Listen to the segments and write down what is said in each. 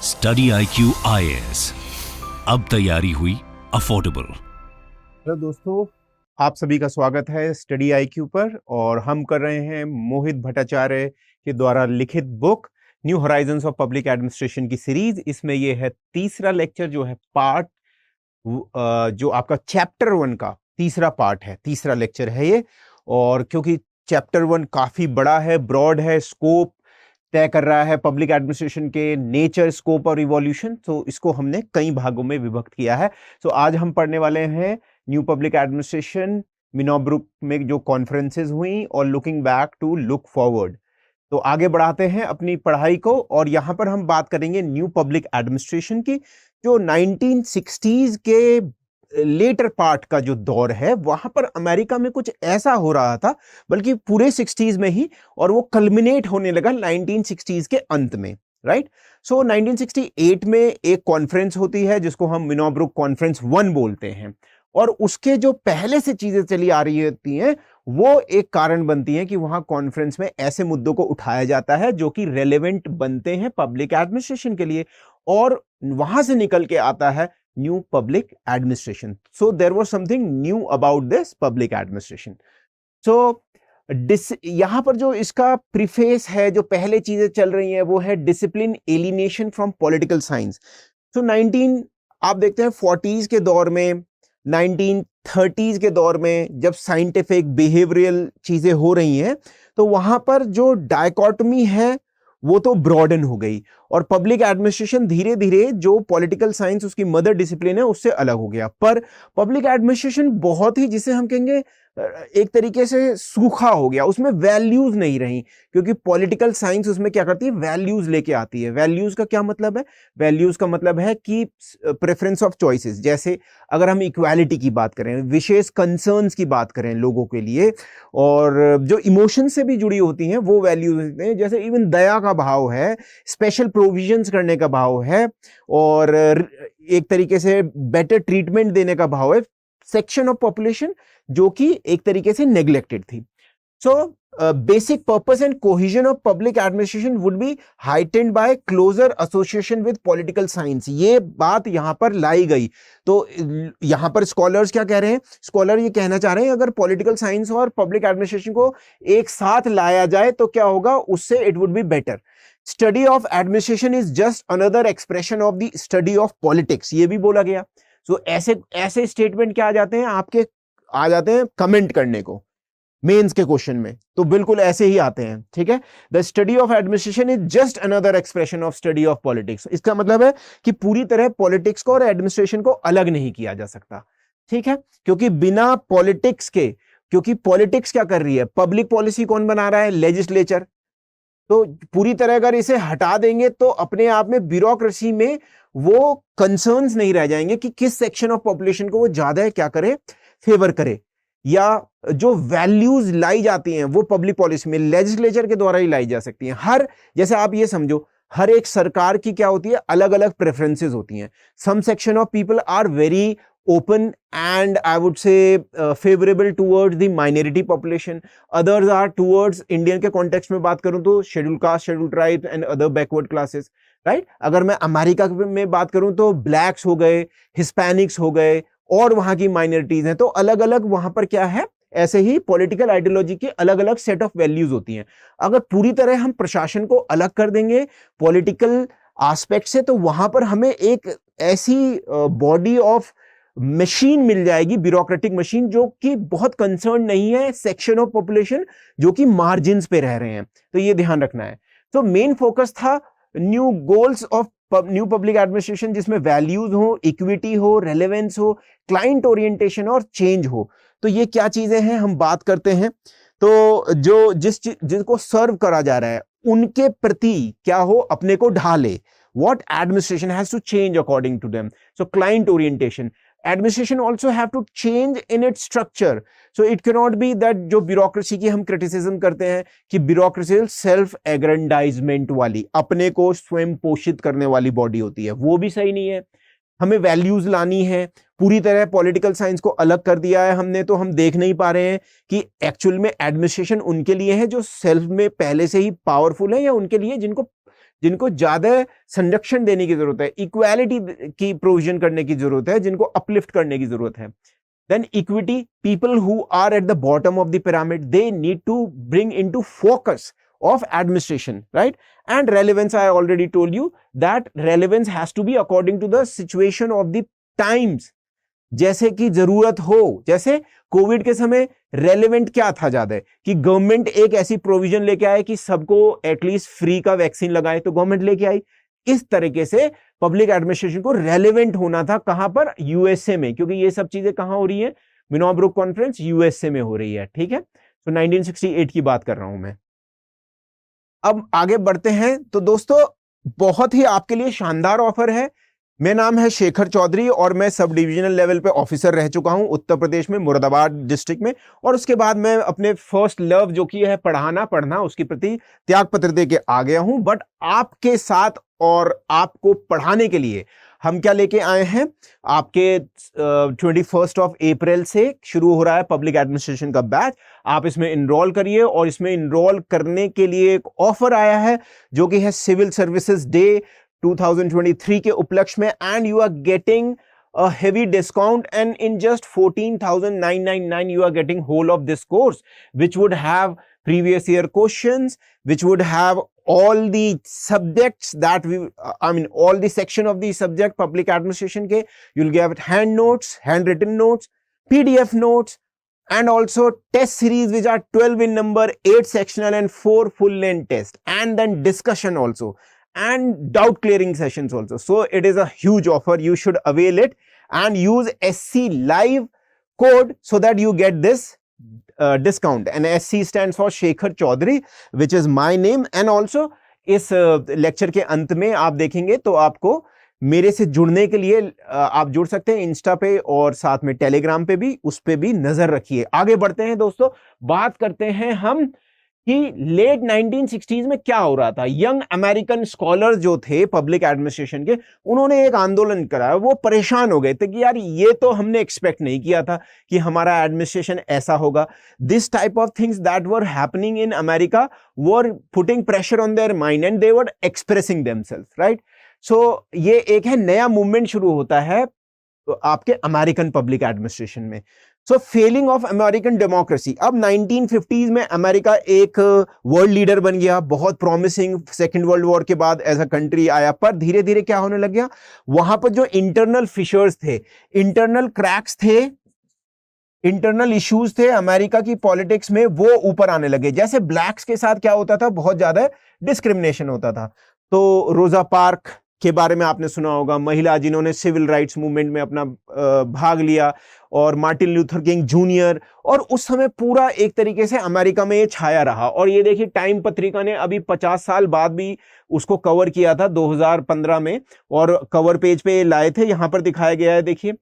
Study IQ IAS, अब तैयारी हुई अफोर्डेबल। हेलो दोस्तों, आप सभी का स्वागत है स्टडी IQ पर। और हम कर रहे हैं मोहित भट्टाचार्य के द्वारा लिखित book new Horizons of public administration की सीरीज। इसमें ये है तीसरा लेक्चर, जो है पार्ट जो आपका चैप्टर 1 का तीसरा पार्ट है, तीसरा लेक्चर है ये। और क्योंकि चैप्टर 1 काफी बड़ा है, ब्रॉड है, स्कोप तय कर रहा है पब्लिक एडमिनिस्ट्रेशन के नेचर, स्कोप और इवोल्यूशन, तो इसको हमने कई भागों में विभक्त किया है। तो आज हम पढ़ने वाले हैं न्यू पब्लिक एडमिनिस्ट्रेशन मिनोब्रुक में जो कॉन्फ्रेंसेस हुई और looking back to look forward. तो आगे बढ़ाते हैं अपनी पढ़ाई को, और यहां पर हम बात करेंगे न्यू पब्लिक एडमिनिस्ट्रेशन की, जो 1960s के लेटर पार्ट का जो दौर है, वहां पर अमेरिका में कुछ ऐसा हो रहा था, बल्कि पूरे 60s में ही, और वो कल्मिनेट होने लगा 1960s के अंत में, राइट। सो 1968 में एक कॉन्फ्रेंस होती है जिसको हम मिनोब्रुक कॉन्फ्रेंस 1 बोलते हैं, और उसके जो पहले से चीजें चली आ रही होती हैं वो एक कारण बनती है कि वहां कॉन्फ्रेंस में ऐसे मुद्दों को उठाया जाता है जो कि रेलेवेंट बनते हैं पब्लिक एडमिनिस्ट्रेशन के लिए, और वहां से निकल के आता है new public administration. So there was something new about this public administration. So यहां पर जो इसका प्रीफेस है, जो पहले चीजें चल रही हैं, वो है discipline alienation from political science. So 19 आप देखते हैं 40s के दौर में, 1930s के दौर में, जब साइंटिफिक बिहेवियरल चीजें हो रही हैं, तो वहां पर जो डायकोटमी है वो तो ब्रॉडन हो गई, और पब्लिक एडमिनिस्ट्रेशन धीरे धीरे, जो पॉलिटिकल साइंस उसकी मदर डिसिप्लिन है, उससे अलग हो गया। पर पब्लिक एडमिनिस्ट्रेशन बहुत ही, जिसे हम कहेंगे एक तरीके से सूखा हो गया, उसमें वैल्यूज नहीं रही, क्योंकि पॉलिटिकल साइंस उसमें क्या करती है, वैल्यूज लेके आती है। वैल्यूज का क्या मतलब है? वैल्यूज का मतलब है कि प्रेफरेंस ऑफ चॉइसेस। जैसे अगर हम इक्वालिटी की बात करें, विशेष कंसर्न्स की बात करें लोगों के लिए, और जो इमोशन से भी जुड़ी होती हैं, वो वैल्यूज होते हैं। जैसे इवन दया का भाव है, स्पेशल प्रोविजंस करने का भाव है, और एक तरीके से बेटर ट्रीटमेंट देने का भाव है सेक्शन ऑफ पॉपुलेशन जो कि एक तरीके से नेग्लेक्टेड थी। So basic purpose and cohesion of public administration would be heightened by closer association with political science. ये बात यहां पर लाई गई। तो यहां पर स्कॉलर्स क्या कह रहे हैं? स्कॉलर ये कहना चाह रहे हैं, अगर पॉलिटिकल साइंस और पब्लिक एडमिनिस्ट्रेशन को एक साथ लाया जाए तो क्या होगा, उससे it would be better. Study of administration is just another expression of the study of politics, ये भी बोला गया। सो ऐसे स्टेटमेंट क्या आ जाते हैं आपके, आ जाते हैं कमेंट करने को मेंस के क्वेश्चन में, तो बिल्कुल ऐसे ही आते हैं, ठीक है। The study of administration is just another expression of study of politics. इसका मतलब है कि पूरी तरह पॉलिटिक्स को और एडमिनिस्ट्रेशन को अलग नहीं किया जा सकता, ठीक है, क्योंकि बिना पॉलिटिक्स के, क्योंकि पॉलिटिक्स क्या कर रही है, पब्लिक पॉलिसी कौन बना रहा है? लेजिस्लेचर। तो पूरी तरह अगर इसे हटा देंगे तो अपने आप में ब्यूरोक्रेसी में वो कंसर्न्स नहीं रह जाएंगे कि किस सेक्शन ऑफ पॉपुलेशन को वो ज्यादा क्या करे, फेवर करे, या जो वैल्यूज लाई जाती हैं वो पब्लिक पॉलिसी में लेजिस्लेचर के द्वारा ही लाई जा सकती हैं। हर, जैसे आप ये समझो, हर एक सरकार की क्या होती है, अलग अलग प्रेफरेंसेस होती हैं। Some section of people are very open and I would say favorable towards the minority population, others are towards Indian के context में बात करूं तो scheduled caste, scheduled tribes and other backward classes, right? अगर मैं America में बात करूं तो blacks हो गए, hispanics हो गए, और वहां की minorities हैं, तो अलग अलग वहां पर क्या है, ऐसे ही पॉलिटिकल आइडियोलॉजी के अलग अलग सेट ऑफ वैल्यूज होती हैं। अगर पूरी तरह हम प्रशासन को अलग कर देंगे पॉलिटिकल एस्पेक्ट से, तो वहां पर हमें एक ऐसी बॉडी ऑफ मशीन मिल जाएगी, ब्यूरोक्रेटिक मशीन, जो कि बहुत कंसर्न नहीं है सेक्शन ऑफ पॉपुलेशन जो कि मार्जिन्स पे रह रहे हैं। तो ये ध्यान रखना है। तो मेन फोकस था new goals of new public administration, जिसमें वैल्यूज हो, इक्विटी हो, रेलेवेंस हो, क्लाइंट ओरिएंटेशन और चेंज हो। तो ये क्या चीजें हैं, हम बात करते हैं। तो जो जिनको सर्व करा जा रहा है उनके प्रति क्या हो, अपने को ढाले। What administration has to change according to them? So client orientation. Administration also have to change in its structure. So it cannot be that जो bureaucracy की हम criticism करते हैं कि bureaucracy self aggrandizement वाली, अपने को स्वयं पोषित करने वाली बॉडी होती है, वो भी सही नहीं है। हमें वैल्यूज लानी है। पूरी तरह पॉलिटिकल साइंस को अलग कर दिया है हमने, तो हम देख नहीं पा रहे हैं कि एक्चुअल में एडमिनिस्ट्रेशन उनके लिए है जो सेल्फ में पहले से ही पावरफुल है, या उनके लिए जिनको जिनको ज्यादा संरक्षण देने की जरूरत है, इक्वालिटी की प्रोविजन करने की जरूरत है, जिनको अपलिफ्ट करने की जरूरत है. Then equity, people who are at the bottom of the pyramid, they need to bring into focus of administration, right? And relevance, I already told you that relevance has to be according to the situation of the times. जैसे कि जरूरत हो, जैसे Covid के समय relevant क्या था ज्यादा कि गवर्नमेंट एक ऐसी प्रोविजन लेके आए कि सबको एटलीस्ट फ्री का वैक्सीन लगाए, तो गवर्नमेंट लेके आई. इस तरीके से पब्लिक एडमिनिस्ट्रेशन को रेलेवेंट होना था. कहां पर? यूएसए में, क्योंकि ये सब चीजें कहां हो रही है? मिनोब्रुक कॉन्फ्रेंस यूएसए में हो रही है. ठीक है, तो 1968 की बात कर रहा हूं मैं. अब आगे बढ़ते हैं. तो दोस्तों बहुत ही आपके लिए शानदार ऑफर है. मेरा नाम है शेखर चौधरी और मैं सब डिविजनल लेवल पे ऑफिसर रह चुका हूं उत्तर प्रदेश में, मुरादाबाद डिस्ट्रिक्ट में. और उसके बाद मैं अपने फर्स्ट लव जो कि है पढ़ना, उसके प्रति त्याग पत्र दे के आ गया हूं. बट आपके साथ और आपको पढ़ाने के लिए हम क्या लेके आए हैं? आपके 21 अप्रैल से शुरू हो रहा है पब्लिक एडमिनिस्ट्रेशन का बैच. आप इसमें इनरोल करिए और इसमें इनरोल करने के लिए एक ऑफर आया है जो कि है सिविल सर्विसेज डे 2023 के उपलक्ष्य में, and you are getting a heavy discount, and in just 14,999 you are getting whole of this course, which would have previous year questions, which would have all the subjects that all the section of the subject public administration ke. You'll get hand notes, handwritten notes, PDF notes, and also test series which are 12 in number, 8 sectional and 4 full length test, and then discussion also, and doubt clearing sessions also. So it is a huge offer. You should avail it and use SC Live code so that you get this discount. And SC stands for Shekhar Chaudhary, which is my name. And also इस lecture के अंत में आप देखेंगे तो आपको मेरे से जुड़ने के लिए आप जुड़ सकते हैं इंस्टा पे और साथ में टेलीग्राम पे भी, उस पे भी नजर रखिए. आगे बढ़ते हैं दोस्तों, बात करते हैं हम कि लेट 1960s में क्या हो रहा था. यंग अमेरिकन स्कॉलर जो थे पब्लिक एडमिनिस्ट्रेशन के, उन्होंने एक आंदोलन कराया. वो परेशान हो गए थे कि यार ये तो हमने एक्सपेक्ट नहीं किया था कि हमारा एडमिनिस्ट्रेशन ऐसा होगा. This type of things that were happening in America were putting pressure on their mind and they were expressing themselves, right. So ये एक है नया मूवमेंट शुरू होता है आपके अमेरिकन पब्लिक एडमिनिस्ट्रेशन में. सो फेलिंग ऑफ अमेरिकन डेमोक्रेसी. अब 1950s में अमेरिका एक वर्ल्ड लीडर बन गया, बहुत प्रॉमिसिंग. सेकेंड वर्ल्ड वॉर के बाद एज अ कंट्री आया, पर धीरे धीरे क्या होने लग गया, वहां पर जो इंटरनल फिशर्स थे, इंटरनल क्रैक्स थे, इंटरनल इश्यूज थे अमेरिका की पॉलिटिक्स में, वो ऊपर आने लगे. जैसे ब्लैक्स के साथ क्या होता था, बहुत ज्यादा डिस्क्रिमिनेशन होता था. तो रोजा पार्क के बारे में आपने सुना होगा, महिला जिन्होंने सिविल राइट्स मूवमेंट में अपना भाग लिया, और मार्टिन लूथर किंग जूनियर. और उस समय पूरा एक तरीके से अमेरिका में ये छाया रहा. और ये देखिए टाइम पत्रिका ने अभी 50 साल बाद भी उसको कवर किया था 2015 में, और कवर पेज पे लाए थे. यहां पर दिखाया गया है, देखिए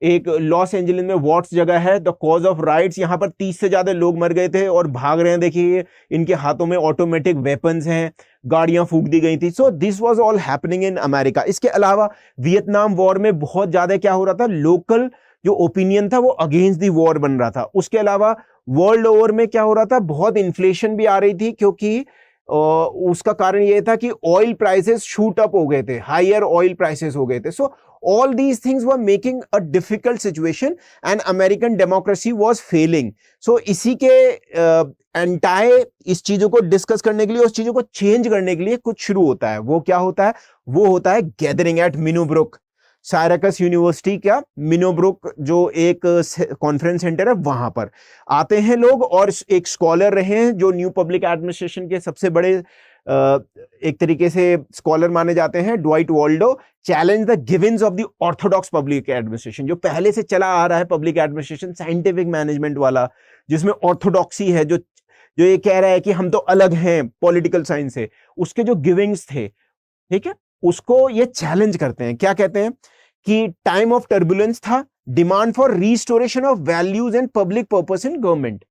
एक लॉस एंजलिस में वॉट्स जगह है, द कॉज ऑफ राइट्स. यहां पर 30 से ज्यादा लोग मर गए थे और भाग रहे हैं. देखिए इनके हाथों में ऑटोमेटिक वेपन्स हैं, गाड़ियां फूंक दी गई थी. So this was all happening in America. इसके अलावा वियतनाम वॉर में बहुत ज्यादा क्या हो रहा था, लोकल जो ओपिनियन था वो अगेंस्ट दी वॉर बन रहा था. उसके अलावा वर्ल्ड ओवर में क्या हो रहा था, बहुत इन्फ्लेशन भी आ रही थी, क्योंकि उसका कारण ये था कि ऑयल प्राइसेस शूट अप हो गए थे, हायर ऑयल प्राइसेस हो गए थे. सो all these things were making a difficult situation and American democracy was failing. So इसी के एंटायर इस चीजों को डिस्कस करने के लिए, उस चीजों को चेंज करने के लिए कुछ शुरू होता है. वो क्या होता है, वो होता है गैदरिंग एट मिनोब्रुक, सायरकस यूनिवर्सिटी का मिनोब्रुक जो एक कॉन्फ्रेंस सेंटर है, वहां पर आते हैं लोग. और एक स्कॉलर रहे हैं जो न्यू पब्लिक एडमिनिस्ट्रेशन के सबसे बड़े एक तरीके से स्कॉलर माने जाते हैं, Dwight Waldo. Challenge the givens of the orthodox public administration, जो पहले से चला आ रहा है पब्लिक एडमिनिस्ट्रेशन साइंटिफिक मैनेजमेंट वाला, जिसमें ऑर्थोडॉक्सी है, जो ये कह रहा है कि हम तो अलग हैं पॉलिटिकल साइंस से. उसके जो गिविंग्स थे, ठीक है, उसको ये चैलेंज करते हैं. क्या कहते हैं कि टाइम ऑफ टर्बुलेंस था, demand for restoration of values and public purpose in government.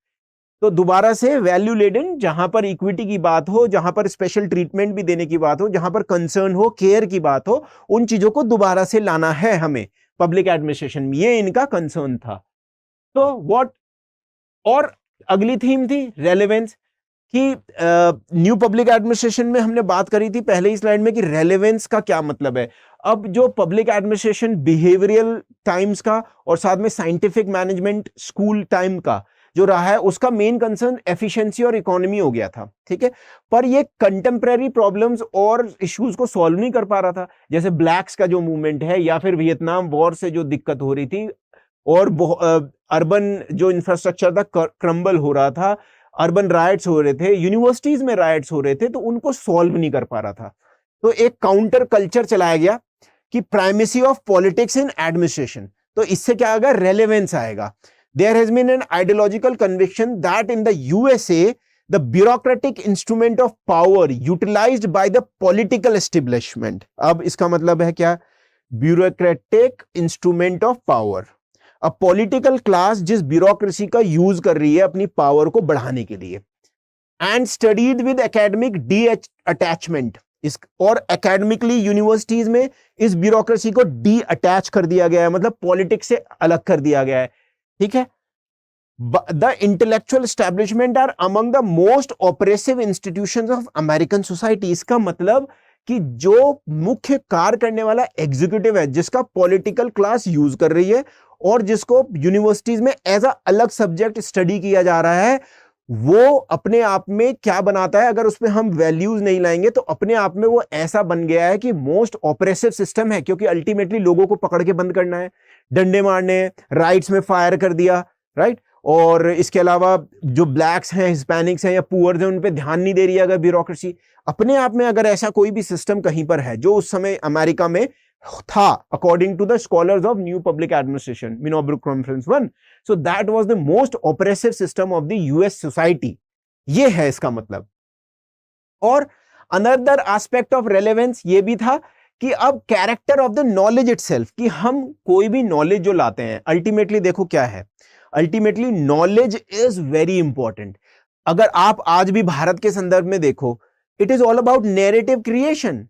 तो दोबारा से वैल्यू लेडन, जहां पर इक्विटी की बात हो, जहां पर स्पेशल ट्रीटमेंट भी देने की बात हो, जहां पर कंसर्न हो, केयर की बात हो, उन चीजों को दोबारा से लाना है हमें पब्लिक एडमिनिस्ट्रेशन में. ये इनका कंसर्न था. तो व्हाट, और अगली थीम थी रेलेवेंस, कि न्यू पब्लिक एडमिनिस्ट्रेशन में हमने बात करी थी पहले ही स्लाइड में कि रेलेवेंस का क्या मतलब है। अब जो पब्लिक एडमिनिस्ट्रेशन बिहेवियरल टाइम्स का और साथ में साइंटिफिक मैनेजमेंट स्कूल टाइम का जो रहा है, उसका मेन कंसर्न एफिशिएंसी और इकोनॉमी हो गया था, ठीक है। पर ये कंटेम्परेरी प्रॉब्लम्स और इश्यूज को सॉल्व नहीं कर पा रहा था, जैसे ब्लैक्स का जो मूवमेंट है या फिर वियतनाम वॉर से जो दिक्कत हो रही थी और अर्बन जो इंफ्रास्ट्रक्चर था क्रम्बल हो रहा था, अर्बन राइट्स हो रहे थे, यूनिवर्सिटीज में राइट्स हो रहे थे, तो उनको सॉल्व नहीं कर पा रहा था। तो एक काउंटर कल्चर चलाया गया कि primacy of politics in administration. तो इससे क्या आएगा, रेलेवेंस आएगा। There has been an ideological conviction that in the USA the bureaucratic instrument of power utilised by the political establishment. अब इसका मतलब है क्या, ब्यूरोक्रेटिक इंस्ट्रूमेंट ऑफ पावर, अब पॉलिटिकल क्लास जिस ब्यूरोक्रेसी का यूज कर रही है अपनी पावर को बढ़ाने के लिए, and studied with academic detachment, इस और एकेडमिकली यूनिवर्सिटीज में इस ब्यूरोक्रेसी को डी अटैच कर दिया गया है, मतलब पॉलिटिक्स से अलग कर दिया गया है, ठीक है। The intellectual establishment are among the most oppressive institutions of American society. इसका मतलब कि जो मुख्य कार्य करने वाला एग्जीक्यूटिव है, जिसका पॉलिटिकल क्लास यूज कर रही है और जिसको यूनिवर्सिटीज में एज अ अलग सब्जेक्ट स्टडी किया जा रहा है, वो अपने आप में क्या बनाता है, अगर उसमें हम वैल्यूज नहीं लाएंगे तो अपने आप में वो ऐसा बन गया है कि मोस्ट ऑपरेसिव सिस्टम है, क्योंकि अल्टीमेटली लोगों को पकड़ के बंद करना है, डंडे मारने, राइट्स में फायर कर दिया, राइट। और इसके अलावा जो ब्लैक्स हैं, हिस्पैनिक्स हैं या पुअर्स हैं, उन पे ध्यान नहीं दे रही है अगर ब्यूरोक्रेसी। अपने आप में अगर ऐसा कोई भी सिस्टम कहीं पर है जो उस समय अमेरिका में था, according to the scholars of new public administration, Minnowbrook conference 1, so that was the most oppressive system of the US society. ये है इसका मतलब। और अनदर एस्पेक्ट ऑफ रेलेवेंस ये भी था कि अब character of the knowledge itself, कि हम कोई भी नॉलेज जो लाते हैं, अल्टीमेटली देखो क्या है, ultimately knowledge is very important. अगर आप आज भी भारत के संदर्भ में देखो, it is all about narrative creation.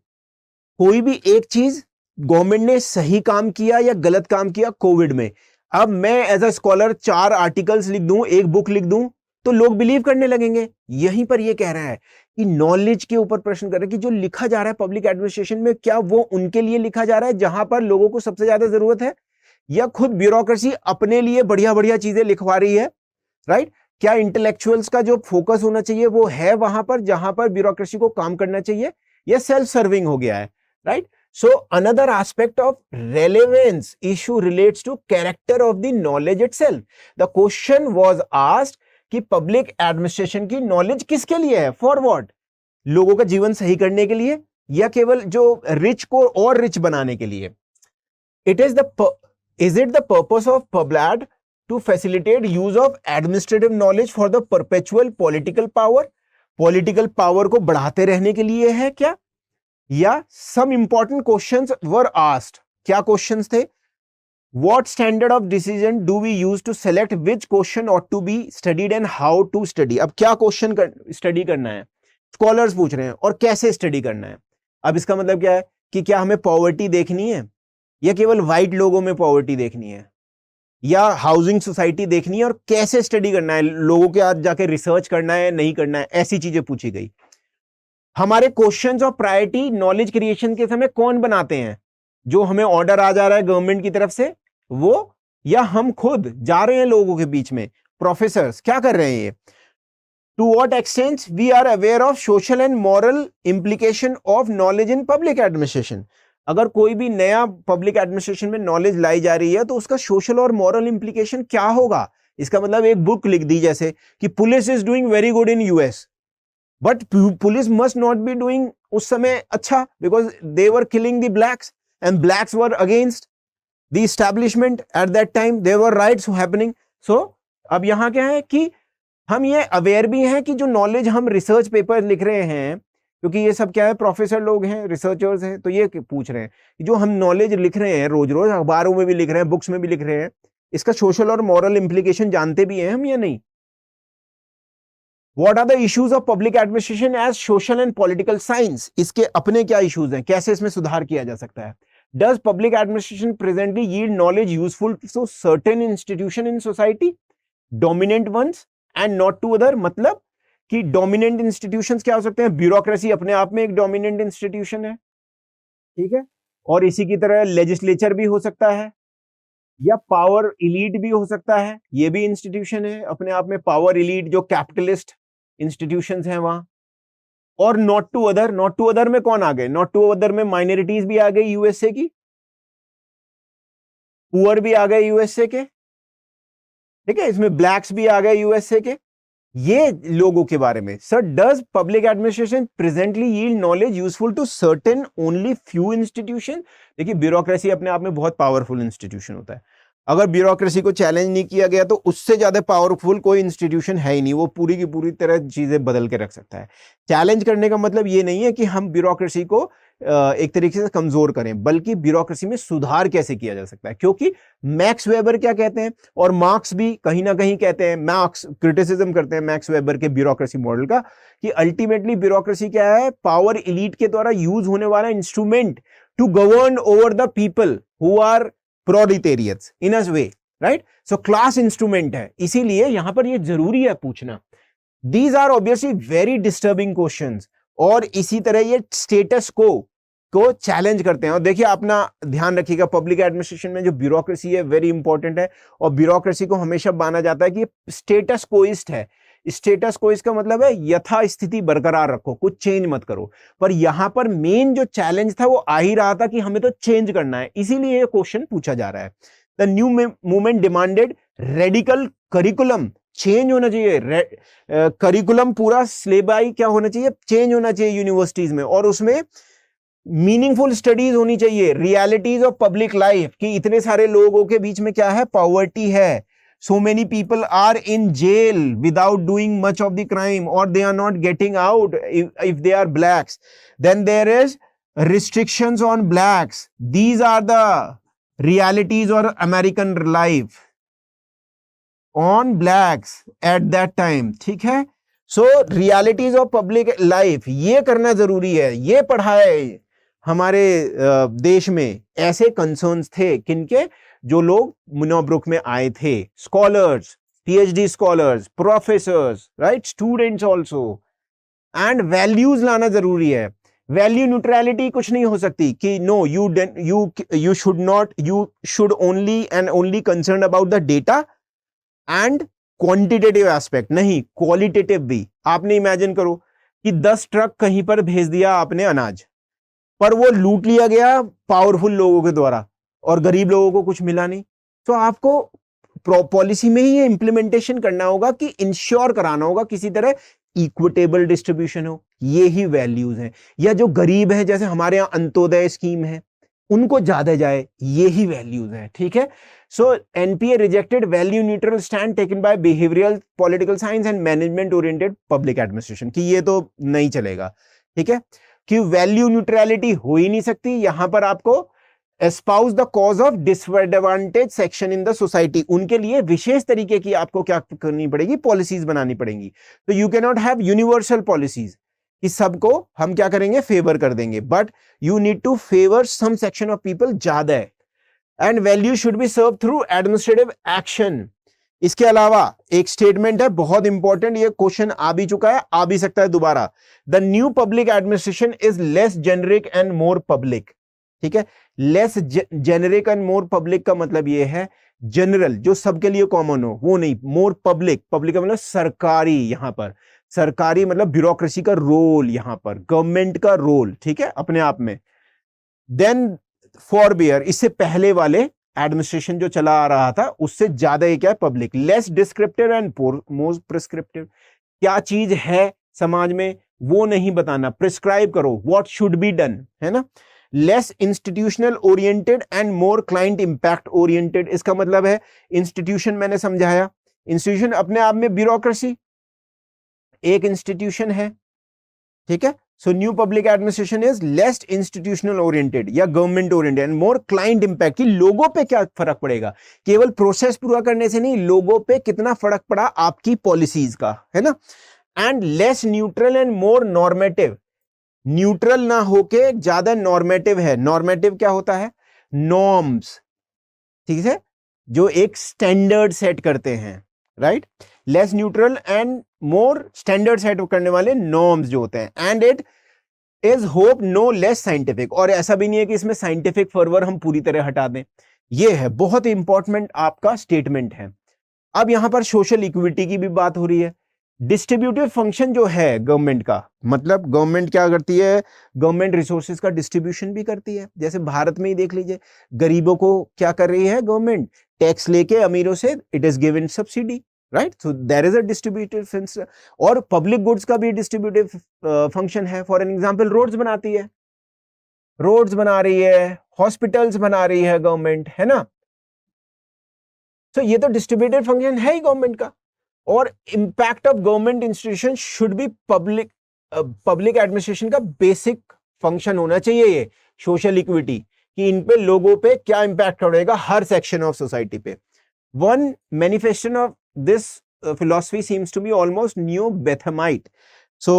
कोई भी एक चीज गवर्नमेंट ने सही काम किया या गलत काम किया कोविड में, अब मैं एज अ स्कॉलर 4 आर्टिकल्स लिख दूं, एक बुक लिख दूं, तो लोग बिलीव करने लगेंगे। यहीं पर ये कह रहा है कि नॉलेज के ऊपर प्रश्न कर रहे हैं कि जो लिखा जा रहा है पब्लिक एडमिनिस्ट्रेशन में, क्या वो उनके लिए लिखा जा रहा है जहां पर लोगों को सबसे ज्यादा जरूरत है, या खुद ब्यूरोक्रेसी अपने लिए बढ़िया बढ़िया चीजें लिखवा रही है, राइट। क्या इंटेलेक्चुअल्स का जो फोकस होना चाहिए वो है वहां पर जहां पर ब्यूरोक्रेसी को काम करना चाहिए, या सेल्फ सर्विंग हो गया है, right. So another aspect of relevance issue relates to character of the knowledge itself. The question was asked कि public administration की knowledge किसके लिए है, for what? लोगों का जीवन सही करने के लिए या केवल जो rich को और rich बनाने के लिए? Is it the purpose of PubLad to facilitate use of administrative knowledge for the perpetual political power? Political power को बढ़ाते रहने के लिए है क्या? या some important questions were asked. क्या questions थे? What standard of decision do we use to select which question ought to be studied and how to study? अब क्या question study करना है, scholars पूछ रहे हैं, और कैसे study करना है। अब इसका मतलब क्या है कि क्या हमें poverty देखनी है या केवल white लोगों में poverty देखनी है, या हाउसिंग सोसाइटी देखनी है, और कैसे स्टडी करना है, लोगों के आज जाके रिसर्च करना है नहीं करना है, ऐसी चीजें पूछी गई। हमारे questions of priority knowledge creation के समय कौन बनाते हैं, जो हमें ऑर्डर आ जा रहा है गवर्नमेंट की तरफ से वो, या हम खुद जा रहे हैं लोगों के बीच में, प्रोफेसर्स क्या कर रहे हैं ये। To what extent we are aware of social and moral implication of knowledge in public administration. अगर कोई भी नया पब्लिक एडमिनिस्ट्रेशन में नॉलेज लाई जा रही है तो उसका सोशल और मॉरल इंप्लीकेशन क्या होगा। इसका मतलब एक बुक लिख दी जैसे कि police is doing very good in US, but police must not be doing उस समय अच्छा, because they were killing the blacks and blacks were against the establishment at that time, there were riots happening. So अब यहां क्या है कि हम ये अवेयर भी हैं कि जो नॉलेज हम रिसर्च पेपर लिख रहे हैं, क्योंकि ये सब क्या है, प्रोफेसर लोग हैं, रिसर्चर्स हैं, तो ये पूछ रहे हैं कि जो हम नॉलेज लिख रहे हैं, रोज रोज अखबारों में भी लिख रहे हैं, बुक्स में भी लिख रहे हैं, इसका सोशल और मॉरल इंप्लीकेशन जानते भी हैं हम या नहीं। What are the issues of public administration as social and political science? इसके अपने क्या इश्यूज हैं, कैसे इसमें सुधार किया जा सकता है। Does public administration presently yield knowledge useful to certain institution in society, dominant ones and not to other? मतलब कि डोमिनेंट इंस्टीट्यूशंस क्या हो सकते हैं? ब्यूरोक्रेसी अपने आप में एक डोमिनेंट इंस्टीट्यूशन है, ठीक है, और इसी की तरह लेजिस्लेचर भी हो सकता है, या पावर इलीट भी हो सकता है, ये भी इंस्टीट्यूशन है अपने आप में, पावर इलीट जो कैपिटलिस्ट इंस्टीट्यूशंस हैं वहां। और not to other, not to other में कौन आ गए? नॉट टू अदर में माइनॉरिटीज भी आ गई यूएसए की, पुअर भी आ गए यूएसए के, ठीक है, इसमें ब्लैक्स भी आ गए यूएसए के। ये लोगों के बारे में, sir does public administration presently yield knowledge useful to certain only few institution? देखिए ब्यूरोक्रेसी अपने आप में बहुत पावरफुल इंस्टीट्यूशन होता है, अगर ब्यूरोक्रेसी को चैलेंज नहीं किया गया तो उससे ज्यादा पावरफुल कोई इंस्टीट्यूशन है ही नहीं, वो पूरी की पूरी तरह चीजें बदल के रख सकता है। चैलेंज करने का मतलब ये नहीं है कि हम ब्यूरोक्रेसी को एक तरीके से कमजोर करें, बल्कि ब्यूरोक्रेसी में सुधार कैसे किया जा सकता है, क्योंकि मैक्स वेबर क्या कहते हैं, और मार्क्स भी कहीं ना कहीं कहते हैं, मार्क्स क्रिटिसिज्म करते हैं मैक्स वेबर के ब्यूरोक्रेसी मॉडल का, कि अल्टीमेटली ब्यूरोक्रेसी क्या है? पावर एलीट के द्वारा यूज होने वाला instrument to govern over the people who are proletariats in a way, right? So class instrument है, इसीलिए यहां पर ये जरूरी है पूछना। These are obviously very disturbing questions, और इसी तरह ये स्टेटस को चैलेंज करते हैं। और देखिए अपना ध्यान रखिएगा, पब्लिक एडमिनिस्ट्रेशन में जो ब्यूरोक्रेसी है वेरी इंपॉर्टेंट है, और ब्यूरोक्रेसी को हमेशा माना जाता है कि स्टेटस कोइस्ट है। स्टेटस कोइस्ट का मतलब है यथास्थिति बरकरार रखो, कुछ चेंज मत करो। पर यहां पर मेन जो चैलेंज था वो आ ही रहा था कि हमें तो चेंज करना है, इसीलिए ये क्वेश्चन पूछा जा रहा है। The new movement demanded radical curriculum, change होना चाहिए, करिकुलम पूरा सिलेबस क्या होना चाहिए? चेंज होना चाहिए यूनिवर्सिटीज में, और उसमें मीनिंगफुल स्टडीज होनी चाहिए, रियलिटीज ऑफ पब्लिक लाइफ, कि इतने सारे लोगों के बीच में क्या है? पॉवर्टी है, so many people are in jail without doing much of the crime, or they are not getting out if they are blacks. Then there is restrictions on blacks. These are the realities or American life on blacks at that time, ठीक है? So realities of public life ये करना जरूरी है, ये पढ़ाए हमारे देश में। ऐसे कंसर्न्स थे किनके? जो लोग मुनोब्रुक में आए थे, scholars, PhD scholars, professors, right, students also. And values लाना जरूरी है। वैल्यू न्यूट्रलिटी कुछ नहीं हो सकती कि no you should not, you should only and only concern about the data and quantitative aspect, नहीं क्वालिटेटिव भी। आपने इमेजिन करो कि 10 ट्रक कहीं पर भेज दिया आपने अनाज, पर वो लूट लिया गया पावरफुल लोगों के द्वारा और गरीब लोगों को कुछ मिला नहीं। तो आपको पॉलिसी में ही ये इंप्लीमेंटेशन करना होगा कि इंश्योर कराना होगा किसी तरह इक्विटेबल डिस्ट्रीब्यूशन हो। ये ही वैल्यूज हैं। या जो गरीब है, जैसे हमारे यहाँ अंत्योदय स्कीम है, उनको ज्यादा जाए, ये ही वैल्यूज हैं, ठीक है। So NPA rejected value neutral stand taken by behavioural political science and management oriented public administration, कि ये तो नहीं चलेगा, ठीक है, कि वैल्यू न्यूट्रलिटी हो ही नहीं सकती। यहां पर आपको espouse the cause of disadvantaged section in the society, उनके लिए विशेष तरीके की आपको क्या करनी पड़ेगी? पॉलिसीज बनानी पड़ेंगी। तो you can not have universal policies कि सबको हम क्या करेंगे? फेवर कर देंगे, but you need to favour some section of people ज्यादा है। And value should be serve through administrative action. इसके अलावा एक स्टेटमेंट है बहुत इंपॉर्टेंट, ये क्वेश्चन आ भी चुका है, आ भी सकता है दोबारा। The new public administration is less generic and more public, ठीक है। Less generic and more public का मतलब ये है जनरल, जो सबके लिए कॉमन हो, वो नहीं। मोर पब्लिक, पब्लिक का मतलब सरकारी, यहां पर सरकारी मतलब ब्यूरोक्रेसी का रोल, यहां पर गवर्नमेंट का रोल, ठीक है, अपने आप में। देन फॉरबियर, इससे पहले वाले एडमिनिस्ट्रेशन जो चला आ रहा था उससे ज्यादा ये क्या है? Public. Less descriptive and more prescriptive, क्या चीज है समाज में वो नहीं बताना, प्रिस्क्राइब करो व्हाट शुड बी डन, है ना। Less institutional oriented and more client impact oriented, इसका मतलब है इंस्टीट्यूशन, मैंने समझाया, इंस्टीट्यूशन अपने आप में ब्यूरोक्रेसी एक इंस्टीट्यूशन है, ठीक है। So new public administration is less institutional oriented या government oriented and more client impact, कि लोगों पे क्या फर्क पड़ेगा, केवल प्रोसेस पूरा करने से नहीं, लोगों पे कितना फर्क पड़ा आपकी पॉलिसीज का, है ना। And less neutral and more normative, neutral ना होके ज्यादा नॉर्मेटिव है। नॉर्मेटिव क्या होता है? नॉर्म्स, ठीक है, जो एक स्टैंडर्ड सेट करते हैं, right. Less neutral and more standard set करने वाले नॉर्म्स जो होते हैं, and it is hope no less scientific, और ऐसा भी नहीं है कि इसमें साइंटिफिक फर्वर हम पूरी तरह हटा दें। ये है बहुत इंपॉर्टेंट आपका स्टेटमेंट है। अब यहां पर सोशल इक्विटी की भी बात हो रही है। डिस्ट्रीब्यूटिव फंक्शन जो है गवर्नमेंट का, मतलब गवर्नमेंट क्या करती है, गवर्नमेंट रिसोर्सेज का डिस्ट्रीब्यूशन भी करती है। जैसे भारत में ही देख लीजिए, गरीबों को क्या कर रही है गवर्नमेंट, टैक्स लेके अमीरों से it is given subsidy, right. So there is a distributive function, और पब्लिक गुड्स का भी डिस्ट्रीब्यूटिव फंक्शन है। फॉर एन एग्जांपल, रोड्स बनाती है, रोड्स बना रही है, हॉस्पिटल्स बना रही है गवर्नमेंट, है ना। तो ये तो डिस्ट्रीब्यूटिव फंक्शन है ही गवर्नमेंट का। और impact of government institution should be public administration का बेसिक फंक्शन होना चाहिए ये सोशल इक्विटी, कि इन पे लोगों पे क्या इंपैक्ट पड़ेगा हर सेक्शन ऑफ सोसाइटी पे। One manifestation of this philosophy seems to be almost new Benthamite. So